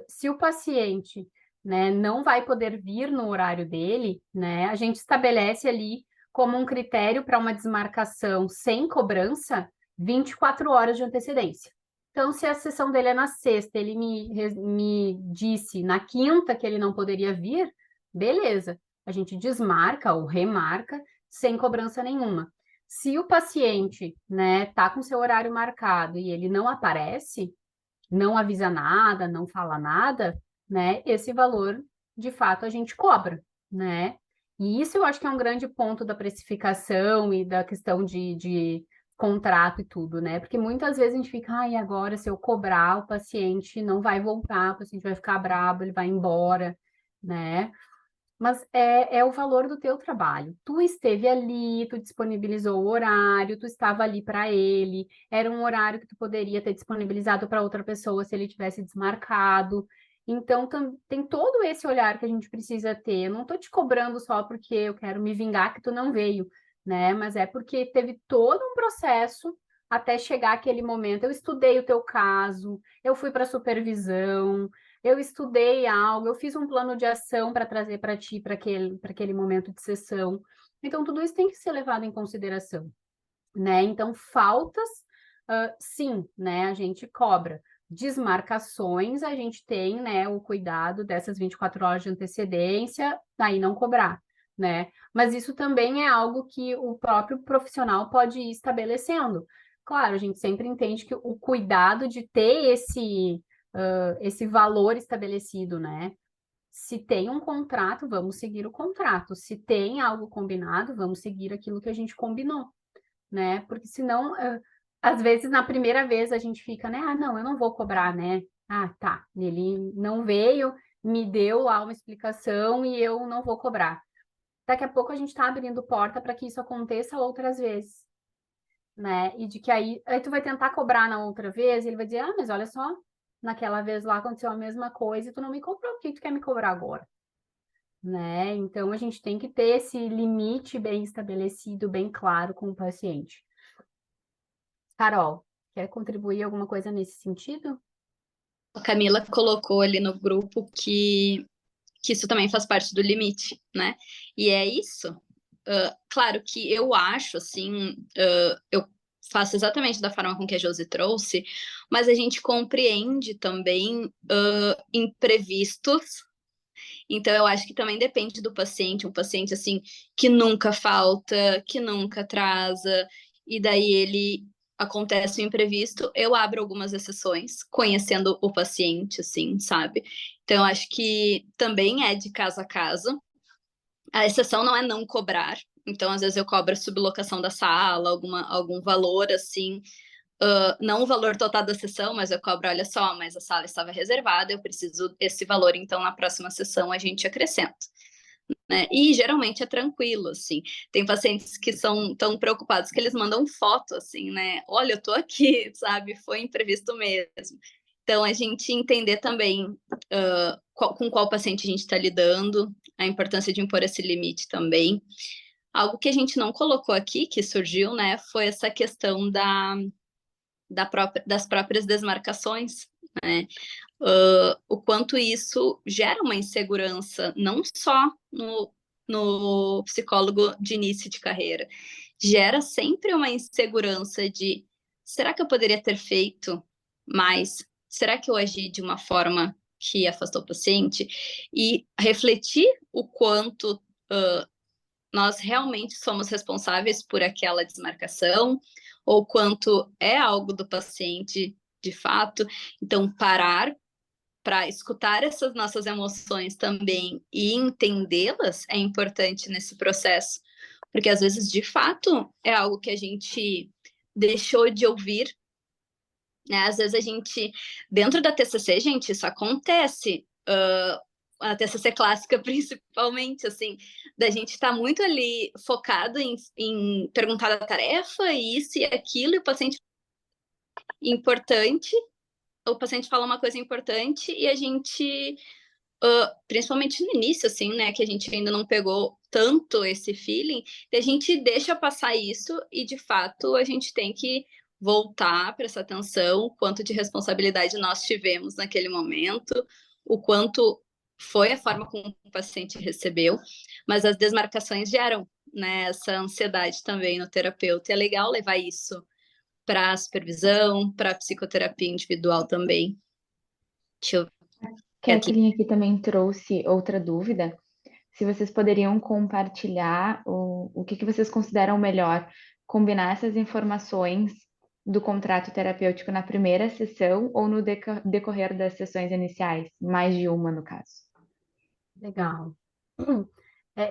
se o paciente, né, não vai poder vir no horário dele, né, a gente estabelece ali como um critério para uma desmarcação sem cobrança 24 horas de antecedência. Então, se a sessão dele é na sexta, ele me disse na quinta que ele não poderia vir, beleza, a gente desmarca ou remarca sem cobrança nenhuma. Se o paciente, né, tá com seu horário marcado e ele não aparece, não avisa nada, não fala nada, né? Esse valor, de fato, a gente cobra, né? E isso eu acho que é um grande ponto da precificação e da questão de contrato e tudo, né? Porque muitas vezes a gente fica, e agora se eu cobrar, o paciente não vai voltar, o paciente vai ficar brabo, ele vai embora, né? Mas é o valor do teu trabalho. Tu esteve ali, tu disponibilizou o horário, tu estava ali para ele, era um horário que tu poderia ter disponibilizado para outra pessoa se ele tivesse desmarcado. Então, tem todo esse olhar que a gente precisa ter. Eu não estou te cobrando só porque eu quero me vingar que tu não veio, né? Mas é porque teve todo um processo até chegar aquele momento. Eu estudei o teu caso, eu fui para supervisão, eu estudei algo, eu fiz um plano de ação para trazer para ti, para aquele momento de sessão. Então, tudo isso tem que ser levado em consideração, né? Então, faltas, sim, né? A gente cobra. Desmarcações, a gente tem, né, o cuidado dessas 24 horas de antecedência, aí não cobrar, né? Mas isso também é algo que o próprio profissional pode ir estabelecendo. Claro, a gente sempre entende que o cuidado de ter esse valor estabelecido, né? Se tem um contrato, vamos seguir o contrato. Se tem algo combinado, vamos seguir aquilo que a gente combinou, né? Porque senão, às vezes, na primeira vez a gente fica, né? Ah, não, eu não vou cobrar, né? Ah, tá. Ele não veio, me deu lá uma explicação e eu não vou cobrar. Daqui a pouco a gente está abrindo porta para que isso aconteça outras vezes, né? E de que aí tu vai tentar cobrar na outra vez, e ele vai dizer, ah, mas olha só, naquela vez lá aconteceu a mesma coisa e tu não me cobrou, por que tu quer me cobrar agora? Né? Então a gente tem que ter esse limite bem estabelecido, bem claro com o paciente. Carol, quer contribuir alguma coisa nesse sentido?
A Camila colocou ali no grupo que isso também faz parte do limite, né? E é isso. Claro que eu acho, assim, eu faço exatamente da forma com que a Josi trouxe, mas a gente compreende também imprevistos. Então, eu acho que também depende do paciente, um paciente, assim, que nunca falta, que nunca atrasa, e daí ele acontece o imprevisto, eu abro algumas exceções, conhecendo o paciente, assim, sabe? Então, eu acho que também é de caso a caso. A exceção não é não cobrar. Então, às vezes eu cobro a sublocação da sala, algum valor, assim, não o valor total da sessão, mas eu cobro, olha só, mas a sala estava reservada, eu preciso esse valor, então na próxima sessão a gente acrescenta. Né? E geralmente é tranquilo, assim. Tem pacientes que são tão preocupados que eles mandam foto, assim, né? Olha, eu tô aqui, sabe? Foi imprevisto mesmo. Então, a gente entender também com qual paciente a gente está lidando, a importância de impor esse limite também. Algo que a gente não colocou aqui, que surgiu, né, foi essa questão das próprias desmarcações, né? O quanto isso gera uma insegurança, não só no psicólogo de início de carreira, gera sempre uma insegurança de será que eu poderia ter feito mais? Será que eu agi de uma forma que afastou o paciente? E refletir o quanto nós realmente somos responsáveis por aquela desmarcação, ou quanto é algo do paciente de fato. Então, parar para escutar essas nossas emoções também e entendê-las é importante nesse processo, porque às vezes, de fato, é algo que a gente deixou de ouvir, né? Às vezes a gente, dentro da TCC, gente, isso acontece, a TCC clássica principalmente, assim, da gente estar muito ali focado em perguntar da tarefa, isso e aquilo, e o paciente importante, o paciente fala uma coisa importante e a gente, principalmente no início, assim, né, que a gente ainda não pegou tanto esse feeling, a gente deixa passar isso e, de fato, a gente tem que voltar, prestar atenção, o quanto de responsabilidade nós tivemos naquele momento, o quanto foi a forma como o paciente recebeu, mas as desmarcações geram, né, essa ansiedade também no terapeuta, e é legal levar isso para a supervisão, para a psicoterapia individual também. Deixa eu
Kathleen aqui também trouxe outra dúvida. Se vocês poderiam compartilhar o que vocês consideram melhor, combinar essas informações do contrato terapêutico na primeira sessão ou no decorrer das sessões iniciais, mais de uma no caso.
Legal.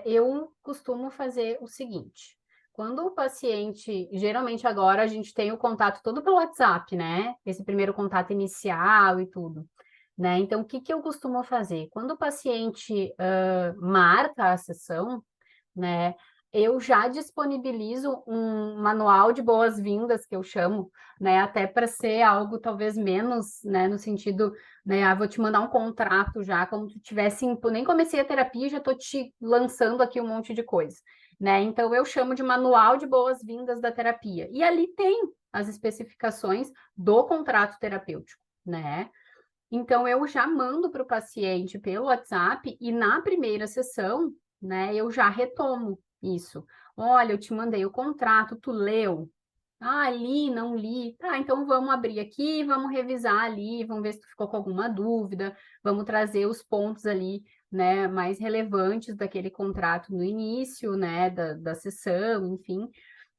Eu costumo fazer o seguinte: quando o paciente, geralmente agora a gente tem o contato todo pelo WhatsApp, né? Esse primeiro contato inicial e tudo, né? Então, o que que eu costumo fazer? Quando o paciente marca a sessão, né? Eu já disponibilizo um manual de boas-vindas, que eu chamo, né? Até para ser algo talvez menos, né? No sentido, né? Ah, vou te mandar um contrato já, como tu tivesse, nem comecei a terapia, e já estou te lançando aqui um monte de coisa, né? Então eu chamo de manual de boas-vindas da terapia. E ali tem as especificações do contrato terapêutico, né? Então, eu já mando para o paciente pelo WhatsApp e na primeira sessão, né, eu já retomo isso. Olha, eu te mandei o contrato, tu leu? Ah, li, não li. Tá, então vamos abrir aqui, vamos revisar ali, vamos ver se tu ficou com alguma dúvida, vamos trazer os pontos ali, né, mais relevantes daquele contrato no início, né, da sessão, enfim.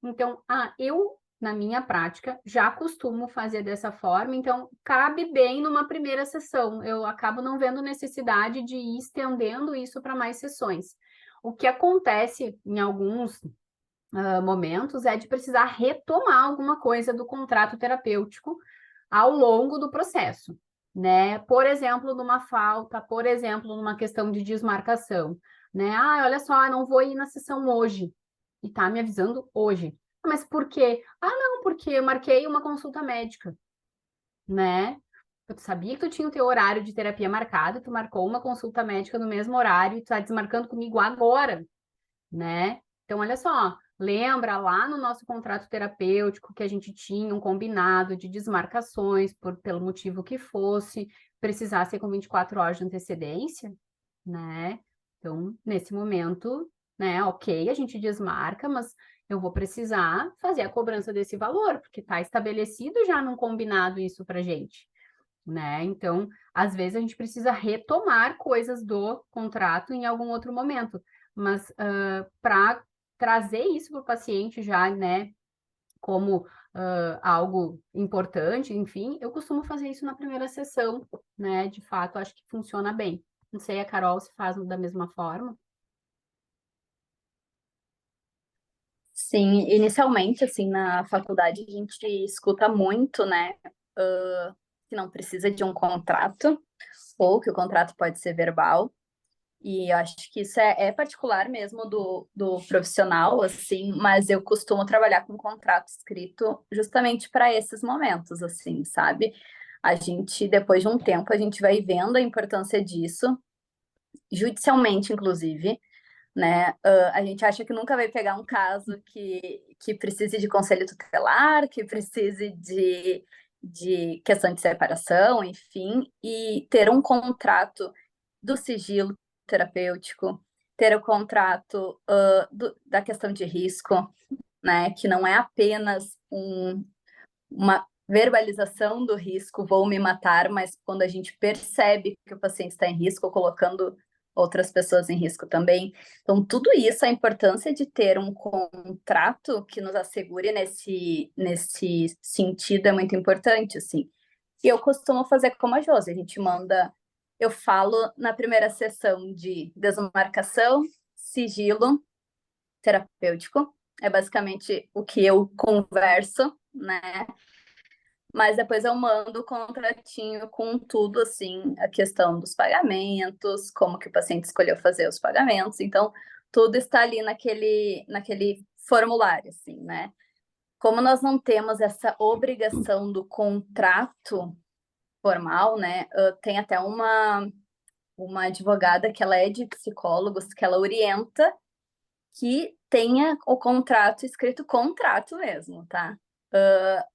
Então, eu, na minha prática, já costumo fazer dessa forma, então cabe bem numa primeira sessão. Eu acabo não vendo necessidade de ir estendendo isso para mais sessões. O que acontece em alguns momentos é de precisar retomar alguma coisa do contrato terapêutico ao longo do processo, né? Por exemplo, numa falta, por exemplo, numa questão de desmarcação, né? Ah, olha só, não vou ir na sessão hoje, e tá me avisando hoje. Mas por quê? Ah, não, porque eu marquei uma consulta médica, né? Tu sabia que tu tinha o teu horário de terapia marcado, tu marcou uma consulta médica no mesmo horário e tu tá desmarcando comigo agora, né? Então, olha só, lembra lá no nosso contrato terapêutico que a gente tinha um combinado de desmarcações, pelo motivo que fosse, precisar ser com 24 horas de antecedência, né? Então, nesse momento, né, ok, a gente desmarca, mas eu vou precisar fazer a cobrança desse valor, porque está estabelecido já num combinado isso para gente, né? Então, às vezes a gente precisa retomar coisas do contrato em algum outro momento, mas para trazer isso para o paciente já, né, como algo importante, enfim, eu costumo fazer isso na primeira sessão, né? De fato, acho que funciona bem. Não sei, a Carol se faz da mesma forma.
Sim, inicialmente, assim, na faculdade a gente escuta muito, né, que não precisa de um contrato, ou que o contrato pode ser verbal, e eu acho que isso é particular mesmo do profissional, assim, mas eu costumo trabalhar com contrato escrito justamente para esses momentos, assim, sabe? A gente, depois de um tempo, a gente vai vendo a importância disso, judicialmente, inclusive, né? A gente acha que nunca vai pegar um caso que precise de conselho tutelar, que precise de questão de separação, enfim, e ter um contrato do sigilo terapêutico, ter o contrato da questão de risco, né? Que não é apenas uma verbalização do risco, vou me matar, mas quando a gente percebe que o paciente está em risco, colocando outras pessoas em risco também. Então, tudo isso, a importância de ter um contrato que nos assegure nesse sentido é muito importante, assim. E eu costumo fazer como a Josi, a gente manda, eu falo na primeira sessão de desmarcação, sigilo terapêutico, é basicamente o que eu converso, né? Mas depois eu mando o contratinho com tudo, assim, a questão dos pagamentos, como que o paciente escolheu fazer os pagamentos. Então, tudo está ali naquele formulário, assim, né? Como nós não temos essa obrigação do contrato formal, né? Tem até uma advogada que ela é de psicólogos, que ela orienta que tenha o contrato escrito contrato mesmo, tá?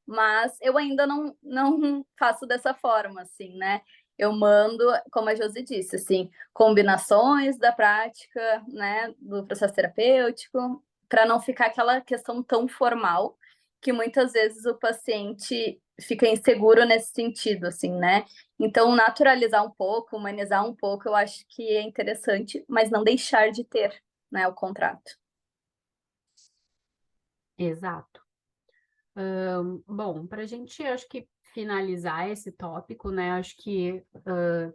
Mas eu ainda não faço dessa forma, assim, né? Eu mando, como a Josi disse, assim, combinações da prática, né, do processo terapêutico, para não ficar aquela questão tão formal que muitas vezes o paciente fica inseguro nesse sentido, assim, né? Então, naturalizar um pouco, humanizar um pouco, eu acho que é interessante, mas não deixar de ter, né, o contrato.
Exato. Bom, para a gente, acho que finalizar esse tópico, né, acho que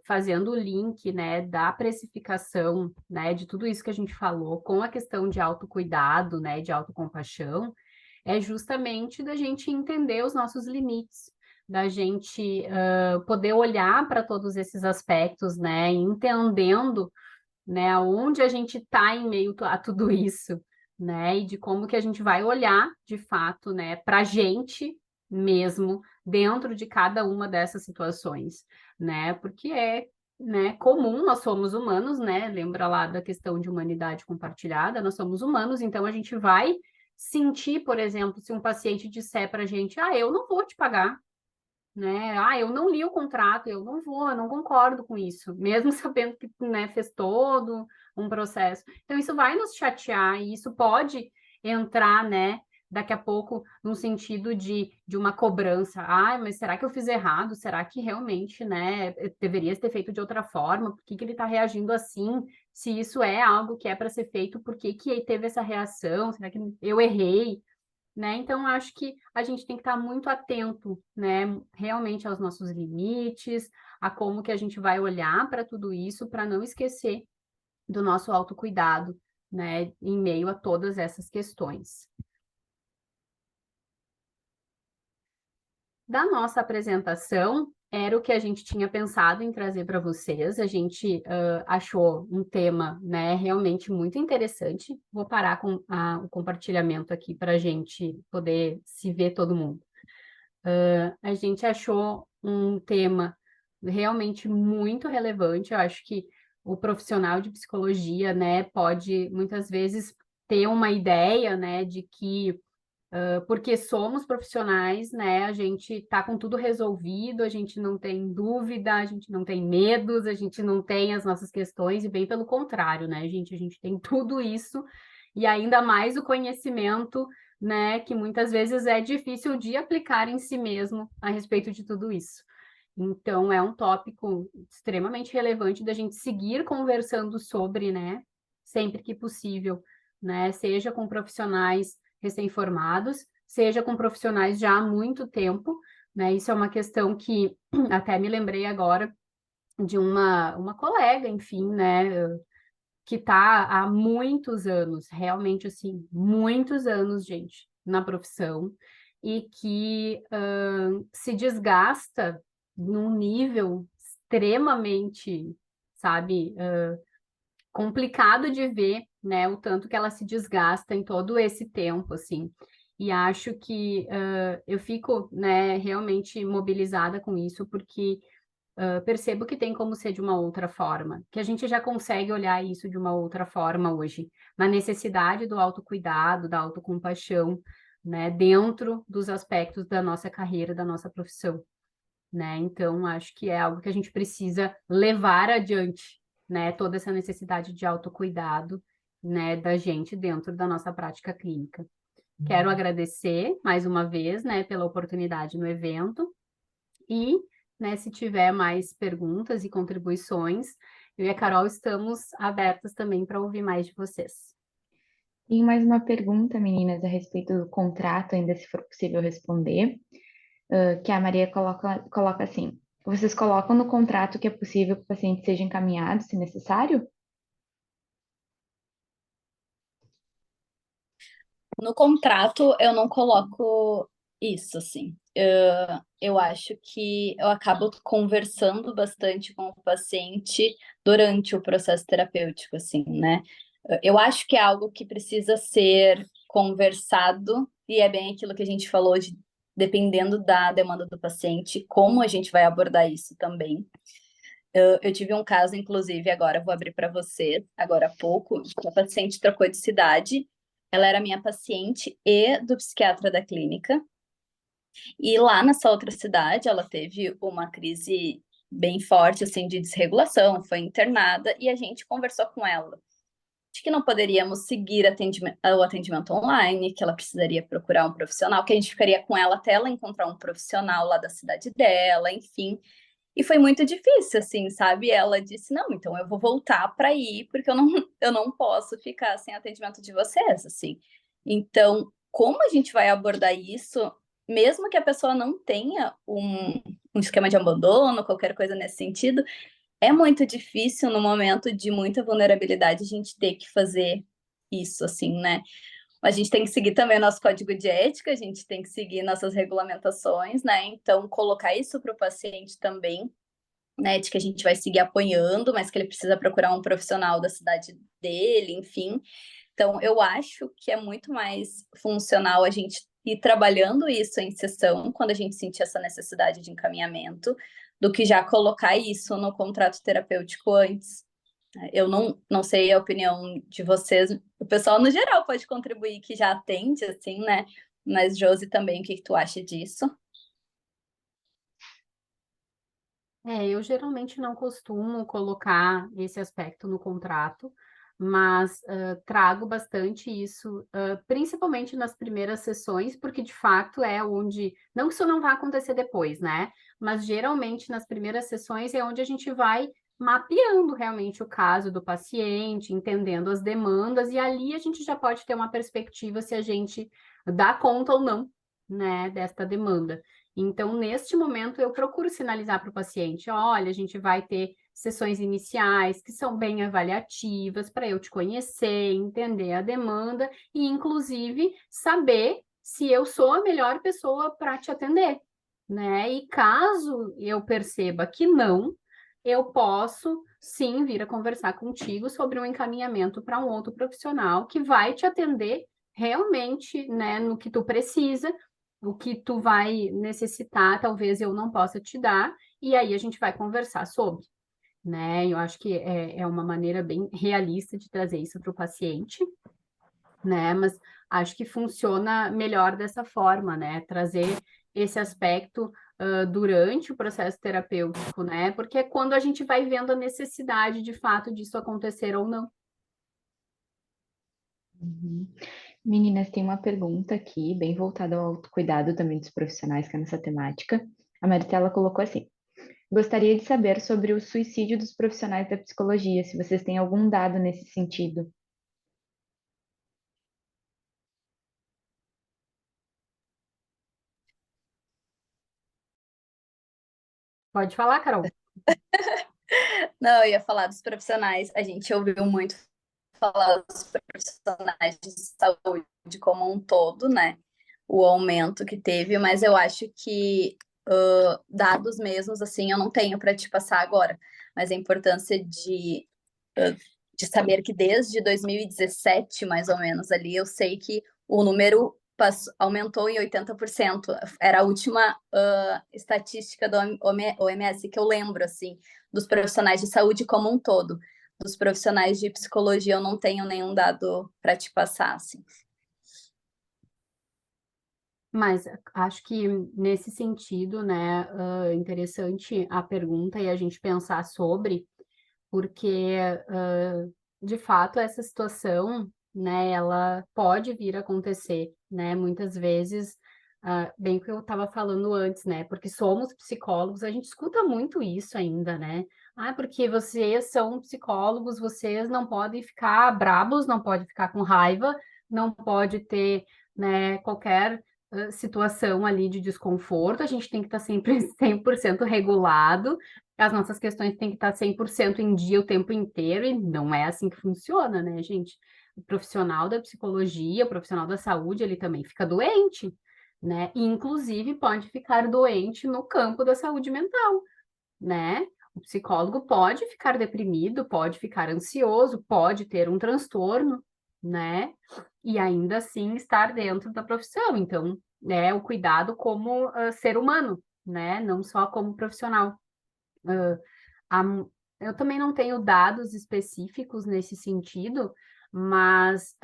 fazendo o link, né, da precificação, né, de tudo isso que a gente falou, com a questão de autocuidado, né, de autocompaixão, é justamente da gente entender os nossos limites, da gente poder olhar para todos esses aspectos, né, entendendo, né, aonde a gente está em meio a tudo isso, né, e de como que a gente vai olhar, de fato, né, para a gente mesmo dentro de cada uma dessas situações, né, porque né, comum, nós somos humanos, né, lembra lá da questão de humanidade compartilhada, nós somos humanos, então a gente vai sentir, por exemplo, se um paciente disser para a gente, eu não vou te pagar, né? Eu não li o contrato, eu não concordo com isso, mesmo sabendo que, né, fez todo um processo. Então, isso vai nos chatear e isso pode entrar, né, daqui a pouco, num sentido de uma cobrança. Mas será que eu fiz errado? Será que realmente, né, eu deveria ter feito de outra forma? Por que que ele está reagindo assim? Se isso é algo que é para ser feito, por que que teve essa reação? Será que eu errei? Né? Então, acho que a gente tem que estar muito atento, né, realmente aos nossos limites, a como que a gente vai olhar para tudo isso, para não esquecer do nosso autocuidado, né, em meio a todas essas questões. Da nossa apresentação, era o que a gente tinha pensado em trazer para vocês. A gente achou um tema, né, realmente muito interessante. Vou parar com o compartilhamento aqui para a gente poder se ver todo mundo. A gente achou um tema realmente muito relevante. Eu acho que o profissional de psicologia, né, pode muitas vezes ter uma ideia, né, de que porque somos profissionais, né, a gente está com tudo resolvido, a gente não tem dúvida, a gente não tem medos, a gente não tem as nossas questões, e bem pelo contrário, né, gente, a gente tem tudo isso, e ainda mais o conhecimento, né, que muitas vezes é difícil de aplicar em si mesmo a respeito de tudo isso. Então, é um tópico extremamente relevante da gente seguir conversando sobre, né, sempre que possível, né, seja com profissionais recém-formados, seja com profissionais já há muito tempo, né, isso é uma questão que até me lembrei agora de uma colega, enfim, né, que está há muitos anos, realmente, assim, muitos anos, gente, na profissão, e que se desgasta num nível extremamente, sabe, complicado de ver, né, o tanto que ela se desgasta em todo esse tempo, assim. E acho que eu fico, né, realmente mobilizada com isso, porque percebo que tem como ser de uma outra forma, que a gente já consegue olhar isso de uma outra forma hoje, na necessidade do autocuidado, da autocompaixão, né, dentro dos aspectos da nossa carreira, da nossa profissão, né? Então, acho que é algo que a gente precisa levar adiante, né, toda essa necessidade de autocuidado, né, da gente dentro da nossa prática clínica. Quero agradecer mais uma vez, né, pela oportunidade no evento e, né, se tiver mais perguntas e contribuições, eu e a Carol estamos abertas também para ouvir mais de vocês.
Tem mais uma pergunta, meninas, a respeito do contrato, ainda se for possível responder, que a Maria coloca assim: vocês colocam no contrato que é possível que o paciente seja encaminhado, se necessário?
No contrato, eu não coloco isso, assim. Eu acho que eu acabo conversando bastante com o paciente durante o processo terapêutico, assim, né? Eu acho que é algo que precisa ser conversado, e é bem aquilo que a gente falou de, dependendo da demanda do paciente, como a gente vai abordar isso também. Eu tive um caso, inclusive, agora vou abrir para você, agora há pouco, que a paciente trocou de cidade. Ela era minha paciente e do psiquiatra da clínica. E lá nessa outra cidade, ela teve uma crise bem forte, assim, de desregulação, foi internada e a gente conversou com ela de que não poderíamos seguir o atendimento online, que ela precisaria procurar um profissional, que a gente ficaria com ela até ela encontrar um profissional lá da cidade dela, enfim. E foi muito difícil, assim, sabe? Ela disse, não, então eu vou voltar para ir, porque eu não posso ficar sem atendimento de vocês, assim. Então, como a gente vai abordar isso mesmo que a pessoa não tenha um esquema de abandono, qualquer coisa nesse sentido, é muito difícil no momento de muita vulnerabilidade a gente ter que fazer isso, assim, né? A gente tem que seguir também o nosso código de ética, a gente tem que seguir nossas regulamentações, né? Então, colocar isso para o paciente também, né? De que a gente vai seguir apoiando, mas que ele precisa procurar um profissional da cidade dele, enfim. Então, eu acho que é muito mais funcional a gente ir trabalhando isso em sessão, quando a gente sentir essa necessidade de encaminhamento, do que já colocar isso no contrato terapêutico antes. Eu não sei a opinião de vocês, o pessoal no geral pode contribuir que já atende, assim, né? Mas, Josi, também, o que tu acha disso?
Eu geralmente não costumo colocar esse aspecto no contrato, mas trago bastante isso, principalmente nas primeiras sessões, porque de fato é onde, não que isso não vá acontecer depois, né? Mas geralmente nas primeiras sessões é onde a gente vai mapeando realmente o caso do paciente, entendendo as demandas, e ali a gente já pode ter uma perspectiva se a gente dá conta ou não, né, desta demanda. Então, neste momento, eu procuro sinalizar para o paciente: olha, a gente vai ter sessões iniciais que são bem avaliativas para eu te conhecer, entender a demanda e, inclusive, saber se eu sou a melhor pessoa para te atender, né? E caso eu perceba que não, eu posso sim vir a conversar contigo sobre um encaminhamento para um outro profissional que vai te atender realmente, né, no que tu precisa, o que tu vai necessitar, talvez eu não possa te dar, e aí a gente vai conversar sobre, né? Eu acho que é uma maneira bem realista de trazer isso para o paciente, né? Mas acho que funciona melhor dessa forma, né? Trazer esse aspecto durante o processo terapêutico, né? Porque é quando a gente vai vendo a necessidade de fato disso acontecer ou não.
Uhum. Meninas, tem uma pergunta aqui, bem voltada ao autocuidado também dos profissionais, que é nessa temática. A Maristela colocou assim: gostaria de saber sobre o suicídio dos profissionais da psicologia, se vocês têm algum dado nesse sentido.
Pode falar, Carol.
Não, eu ia falar dos profissionais. A gente ouviu muito falar dos profissionais de saúde como um todo, né? O aumento que teve, mas eu acho que dados mesmos, assim, eu não tenho para te passar agora, mas a importância de saber que desde 2017, mais ou menos, ali, eu sei que o número aumentou em 80%. Era a última estatística do OMS que eu lembro, assim, dos profissionais de saúde como um todo. Dos profissionais de psicologia, eu não tenho nenhum dado para te passar, assim.
Mas acho que nesse sentido, né, interessante a pergunta e a gente pensar sobre, porque de fato essa situação, né, ela pode vir a acontecer, né, muitas vezes, bem o que eu estava falando antes, né, porque somos psicólogos, a gente escuta muito isso ainda, né, porque vocês são psicólogos, vocês não podem ficar brabos, não podem ficar com raiva, não pode ter, né, qualquer situação ali de desconforto, a gente tem que estar sempre 100% regulado, as nossas questões têm que estar 100% em dia o tempo inteiro, e não é assim que funciona, né, gente? O profissional da psicologia, o profissional da saúde, ele também fica doente, né? E, inclusive, pode ficar doente no campo da saúde mental, né? O psicólogo pode ficar deprimido, pode ficar ansioso, pode ter um transtorno, né? E ainda assim estar dentro da profissão. Então, né, o cuidado como ser humano, né? Não só como profissional. Eu também não tenho dados específicos nesse sentido, mas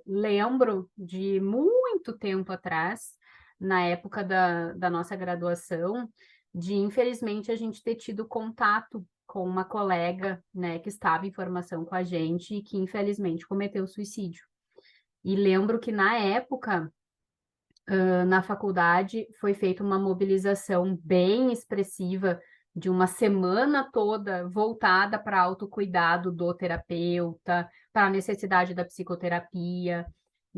lembro de muito tempo atrás, na época da nossa graduação, de infelizmente a gente ter tido contato com uma colega, né, que estava em formação com a gente e que infelizmente cometeu suicídio. E lembro que na época, na faculdade, foi feita uma mobilização bem expressiva de uma semana toda voltada para autocuidado do terapeuta, para a necessidade da psicoterapia.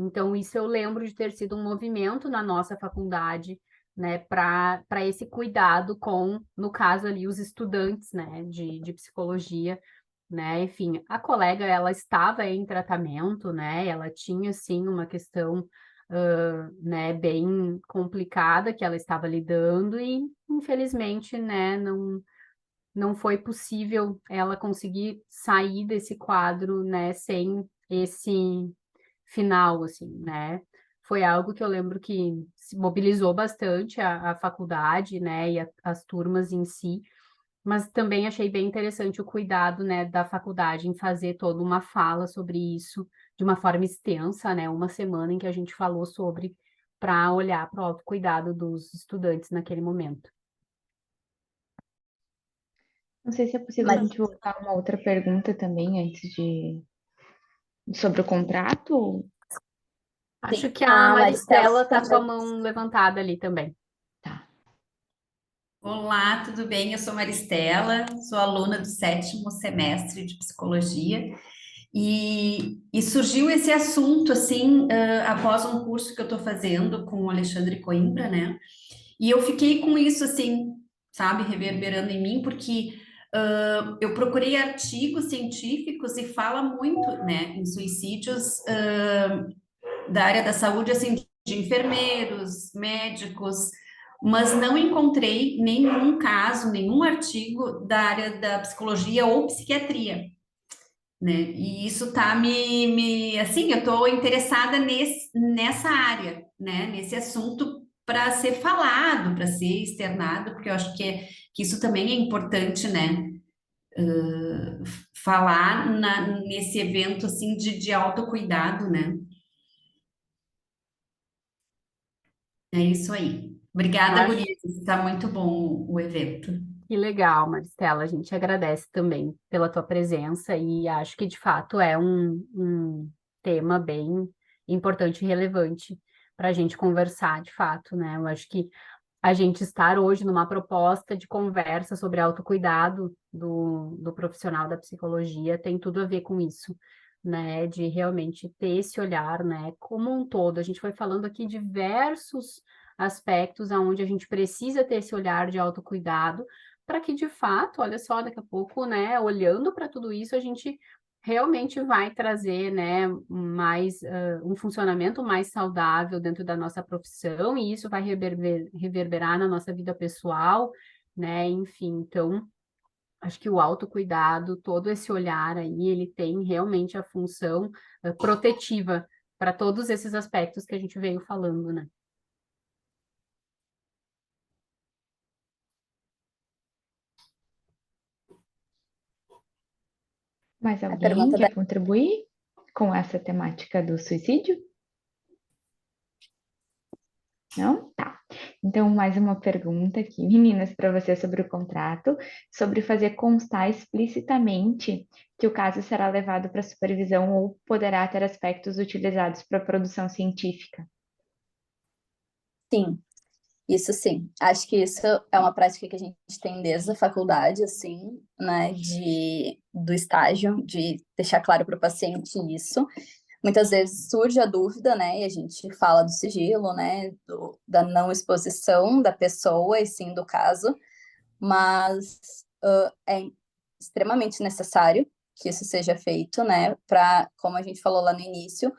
Então, isso eu lembro de ter sido um movimento na nossa faculdade, né, para esse cuidado com, no caso ali, os estudantes, né, de psicologia, né, enfim, a colega, ela estava em tratamento, né, ela tinha, sim, uma questão, né, bem complicada que ela estava lidando e, infelizmente, né, não foi possível ela conseguir sair desse quadro, né, sem esse final, assim, né? Foi algo que eu lembro que se mobilizou bastante a faculdade, né, e as turmas em si, mas também achei bem interessante o cuidado, né, da faculdade em fazer toda uma fala sobre isso de uma forma extensa, né, uma semana em que a gente falou sobre para olhar para o autocuidado dos estudantes naquele momento.
Não sei se é possível a
Mas
gente voltar a uma outra pergunta também antes de sobre o contrato.
Acho
sim,
que a
a Maristela
Maristela está com a
também.
mão levantada ali também.
Tá.
Olá, tudo bem? Eu sou Maristela, sou aluna do 7º semestre de psicologia e surgiu esse assunto assim após um curso que eu estou fazendo com o Alexandre Coimbra, né? E eu fiquei com isso assim, sabe, reverberando em mim, porque eu procurei artigos científicos e fala muito, né, em suicídios da área da saúde, assim, de enfermeiros, médicos, mas não encontrei nenhum caso, nenhum artigo da área da psicologia ou psiquiatria, né? E isso tá assim, eu tô interessada nessa área, né? Nesse assunto para ser falado, para ser externado, porque eu acho que isso também é importante, né? Falar nesse evento assim de autocuidado, né? É isso aí. Obrigada,
Acho
Gurias. Está muito bom o evento.
que legal, Maristela. A gente agradece também pela tua presença e acho que de fato é um tema bem importante e relevante para a gente conversar, de fato, né? Eu acho que a gente estar hoje numa proposta de conversa sobre autocuidado do profissional da psicologia tem tudo a ver com isso, né? De realmente ter esse olhar, né? Como um todo. A gente foi falando aqui diversos aspectos aonde a gente precisa ter esse olhar de autocuidado para que, de fato, olha só, daqui a pouco, né? Olhando para tudo isso, a gente realmente vai trazer, né, mais um funcionamento mais saudável dentro da nossa profissão e isso vai reverberar na nossa vida pessoal, né? Enfim, então acho que o autocuidado, todo esse olhar aí, ele tem realmente a função protetiva para todos esses aspectos que a gente veio falando, né?
Mais
A
alguém
pergunta da
quer contribuir com essa temática do suicídio? Não? Tá. Então, mais uma pergunta aqui, meninas, para você sobre o contrato, sobre fazer constar explicitamente que o caso será levado para supervisão ou poderá ter aspectos utilizados para produção científica.
sim, isso sim. Acho que isso é uma prática que a gente tem desde a faculdade, assim, né, do estágio, de deixar claro para o paciente isso. Muitas vezes surge a dúvida, né, e a gente fala do sigilo, né, da não exposição da pessoa e sim do caso, mas é extremamente necessário que isso seja feito, né, para, como a gente falou lá no início,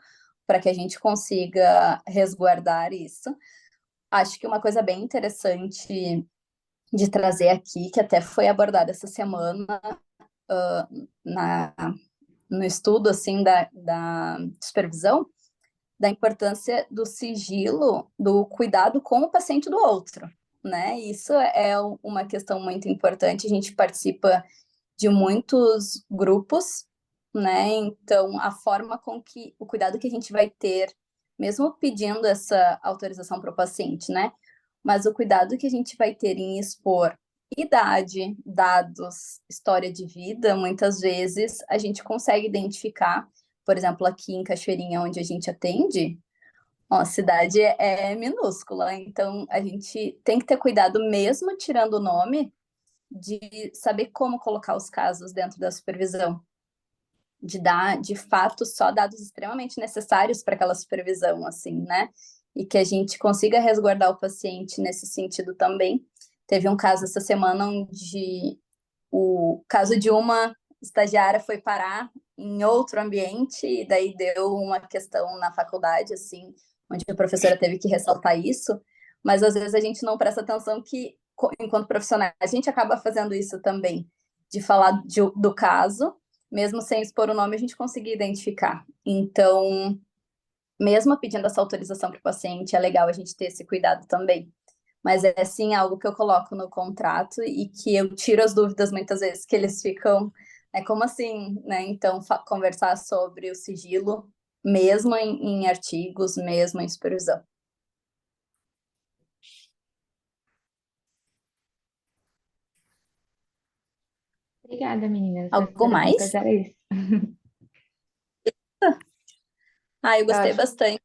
para que a gente consiga resguardar isso. Acho que uma coisa bem interessante de trazer aqui, que até foi abordada essa semana no estudo assim da supervisão, da importância do sigilo, do cuidado com o paciente do outro, né? Isso é uma questão muito importante. A gente participa de muitos grupos, né? Então, a forma com que o cuidado que a gente vai ter, mesmo pedindo essa autorização para o paciente, né? Mas o cuidado que a gente vai ter em expor idade, dados, história de vida, muitas vezes a gente consegue identificar, por exemplo, aqui em Cachoeirinha, onde a gente atende, ó, a cidade é minúscula, então a gente tem que ter cuidado mesmo tirando o nome de saber como colocar os casos dentro da supervisão. de dar, de fato, só dados extremamente necessários para aquela supervisão, assim, né? E que a gente consiga resguardar o paciente nesse sentido também. Teve um caso essa semana onde o caso de uma estagiária foi parar em outro ambiente, e daí deu uma questão na faculdade, assim, onde a professora teve que ressaltar isso, mas às vezes a gente não presta atenção que, enquanto profissionais, a gente acaba fazendo isso também, de falar do caso, mesmo sem expor o nome, a gente conseguir identificar. Então, mesmo pedindo essa autorização para o paciente, é legal a gente ter esse cuidado também. Mas é sim algo que eu coloco no contrato e que eu tiro as dúvidas muitas vezes, que eles ficam, como assim, né? Então, conversar sobre o sigilo, mesmo em artigos, mesmo em supervisão.
Obrigada, meninas.
Algo
Minhas
mais?
perguntas era isso.
Eu
Eu
gostei
acho.
bastante.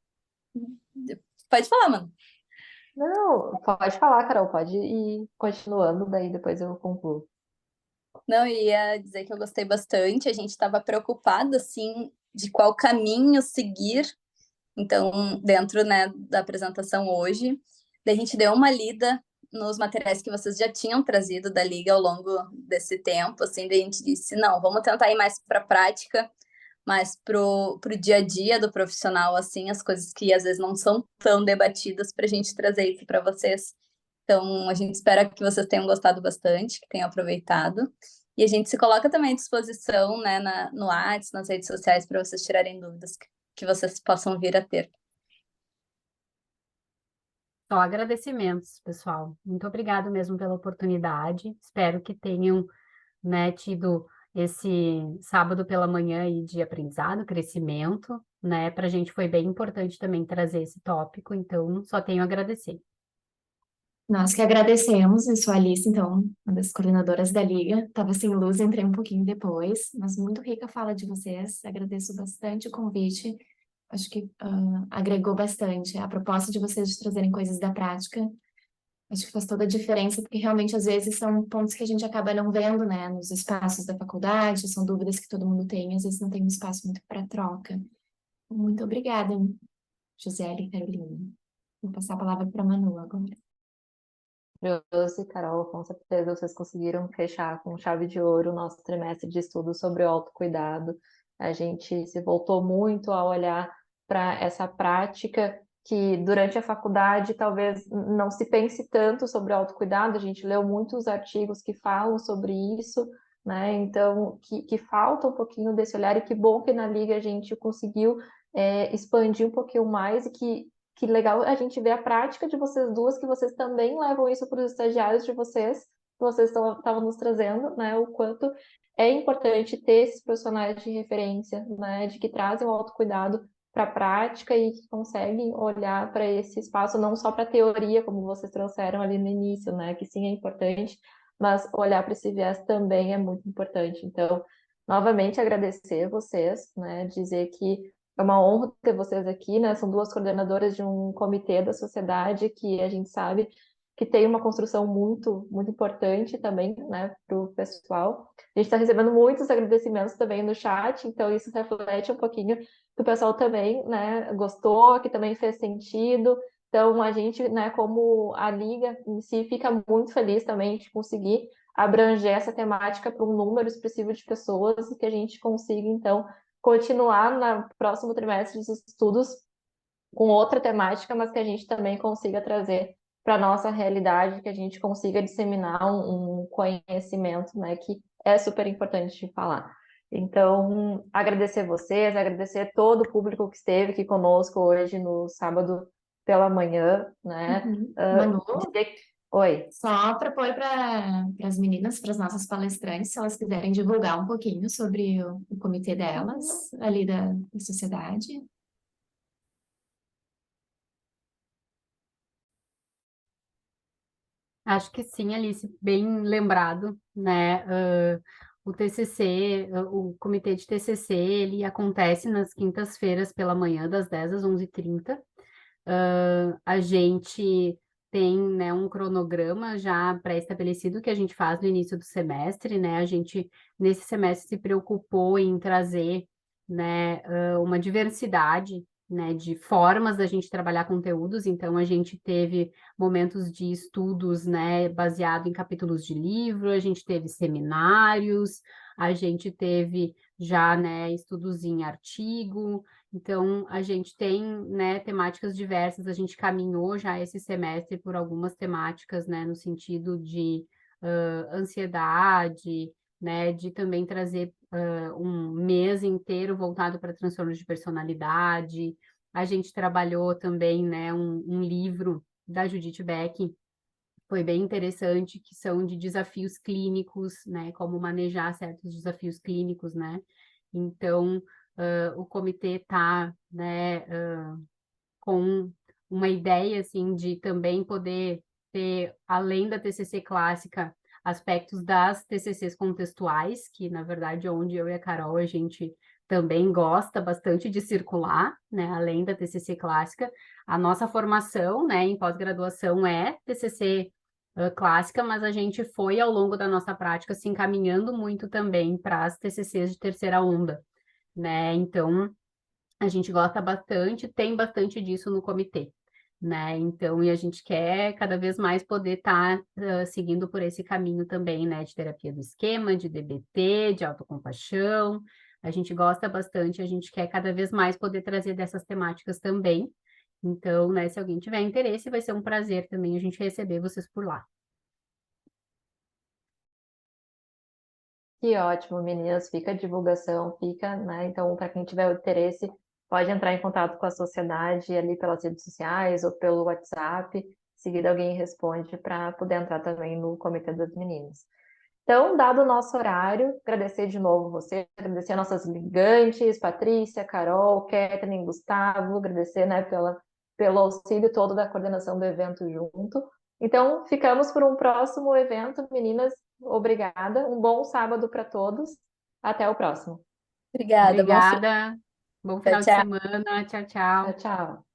Pode falar, mano.
Não, pode falar, Carol, pode ir continuando, daí depois eu concluo.
Não, eu ia dizer que eu gostei bastante. A gente estava preocupado, assim, de qual caminho seguir. Então, dentro, né, da apresentação hoje, daí a gente deu uma lida nos materiais que vocês já tinham trazido da Liga ao longo desse tempo, assim, daí a gente disse, não, vamos tentar ir mais para a prática, mais pro dia a dia do profissional, assim, as coisas que às vezes não são tão debatidas para a gente trazer isso para vocês. Então, a gente espera que vocês tenham gostado bastante, que tenham aproveitado. E a gente se coloca também à disposição, né, no Whats, nas redes sociais, para vocês tirarem dúvidas que vocês possam vir a ter.
Só agradecimentos, pessoal. Muito obrigado mesmo pela oportunidade. Espero que tenham, né, tido esse sábado pela manhã aí de aprendizado, crescimento, né? Para a gente foi bem importante também trazer esse tópico, então só tenho a agradecer.
Nós que agradecemos, eu sou a Alice, então, uma das coordenadoras da Liga. Estava sem luz, entrei um pouquinho depois, mas muito rica a fala de vocês. Agradeço bastante o convite. Acho que agregou bastante. A proposta de vocês de trazerem coisas da prática, acho que faz toda a diferença, porque realmente às vezes são pontos que a gente acaba não vendo, né, nos espaços da faculdade, são dúvidas que todo mundo tem, às vezes não tem um espaço muito para troca. Muito obrigada, Gisele e Carolina. Vou passar a palavra para a Manu agora.
Josi e Carol, com certeza vocês conseguiram fechar com chave de ouro o nosso trimestre de estudo sobre o autocuidado. A gente se voltou muito a olhar para essa prática que durante a faculdade talvez não se pense tanto sobre o autocuidado, a gente leu muitos artigos que falam sobre isso, né? Então, que falta um pouquinho desse olhar, e que bom que na Liga a gente conseguiu expandir um pouquinho mais, e que legal a gente ver a prática de vocês duas, que vocês também levam isso para os estagiários de vocês, que vocês estavam nos trazendo, né? O quanto é importante ter esses profissionais de referência, né? De que trazem o autocuidado para a prática e que conseguem olhar para esse espaço, não só para a teoria, como vocês trouxeram ali no início, né? Que sim é importante, mas olhar para esse viés também é muito importante. Então, novamente agradecer vocês, né? Dizer que é uma honra ter vocês aqui, né? São duas coordenadoras de um comitê da sociedade que a gente sabe que tem uma construção muito, muito importante também, né, para o pessoal. A gente está recebendo muitos agradecimentos também no chat, então isso reflete um pouquinho que o pessoal também, né, gostou, que também fez sentido. Então a gente, né, como a Liga em si, fica muito feliz também de conseguir abranger essa temática para um número expressivo de pessoas, e que a gente consiga, então, continuar no próximo trimestre de estudos com outra temática, mas que a gente também consiga trazer para a nossa realidade, que a gente consiga disseminar um conhecimento, né, que é super importante de falar. Então, agradecer vocês, agradecer todo o público que esteve aqui conosco hoje no sábado pela manhã, né?
Manu,
Oi.
só para pôr para as meninas, para as nossas palestrantes, se elas quiserem divulgar um pouquinho sobre o comitê delas, ali da sociedade.
Acho que sim, Alice, bem lembrado, né? O TCC, o comitê de TCC, ele acontece nas quintas-feiras pela manhã, das 10 às 11h30. A gente tem, né, um cronograma já pré-estabelecido que a gente faz no início do semestre, né? A gente, nesse semestre, se preocupou em trazer, né, uma diversidade, né, de formas da gente trabalhar conteúdos. Então, a gente teve momentos de estudos, né, baseado em capítulos de livro, a gente teve seminários, a gente teve já, né, estudos em artigo. Então, a gente tem, né, temáticas diversas, a gente caminhou já esse semestre por algumas temáticas, né, no sentido de ansiedade, né, de também trazer um mês inteiro voltado para transtornos de personalidade. A gente trabalhou também, né, um livro da Judith Beck, foi bem interessante, que são de desafios clínicos, né, como manejar certos desafios clínicos, né. Então, o comitê está, né, com uma ideia, assim, de também poder ter, além da TCC clássica, aspectos das TCCs contextuais, que, na verdade, é onde eu e a Carol, a gente também gosta bastante de circular, né, além da TCC clássica. A nossa formação, né, em pós-graduação é TCC clássica, mas a gente foi, ao longo da nossa prática, se encaminhando muito também para as TCCs de terceira onda, né, então a gente gosta bastante, tem bastante disso no comitê, né? Então, e a gente quer cada vez mais poder estar seguindo por esse caminho também, né? De terapia do esquema, de DBT, de autocompaixão. A gente gosta bastante, a gente quer cada vez mais poder trazer dessas temáticas também. Então, né, se alguém tiver interesse, vai ser um prazer também a gente receber vocês por lá.
Que ótimo, meninas. Fica a divulgação, fica, né? Então, para quem tiver interesse, pode entrar em contato com a sociedade ali pelas redes sociais ou pelo WhatsApp. Em seguida, alguém responde para poder entrar também no Comitê das Meninas. Então, dado o nosso horário, agradecer de novo você, agradecer a nossas ligantes, Patrícia, Carol, Kathleen, Gustavo, agradecer, né, pelo auxílio todo da coordenação do evento junto. Então, ficamos por um próximo evento, meninas. Obrigada. Um bom sábado para todos. Até o próximo.
Obrigada, bom fim.
Obrigada, bom
Tchau,
final de
tchau.
semana, tchau, tchau.
Tchau, tchau.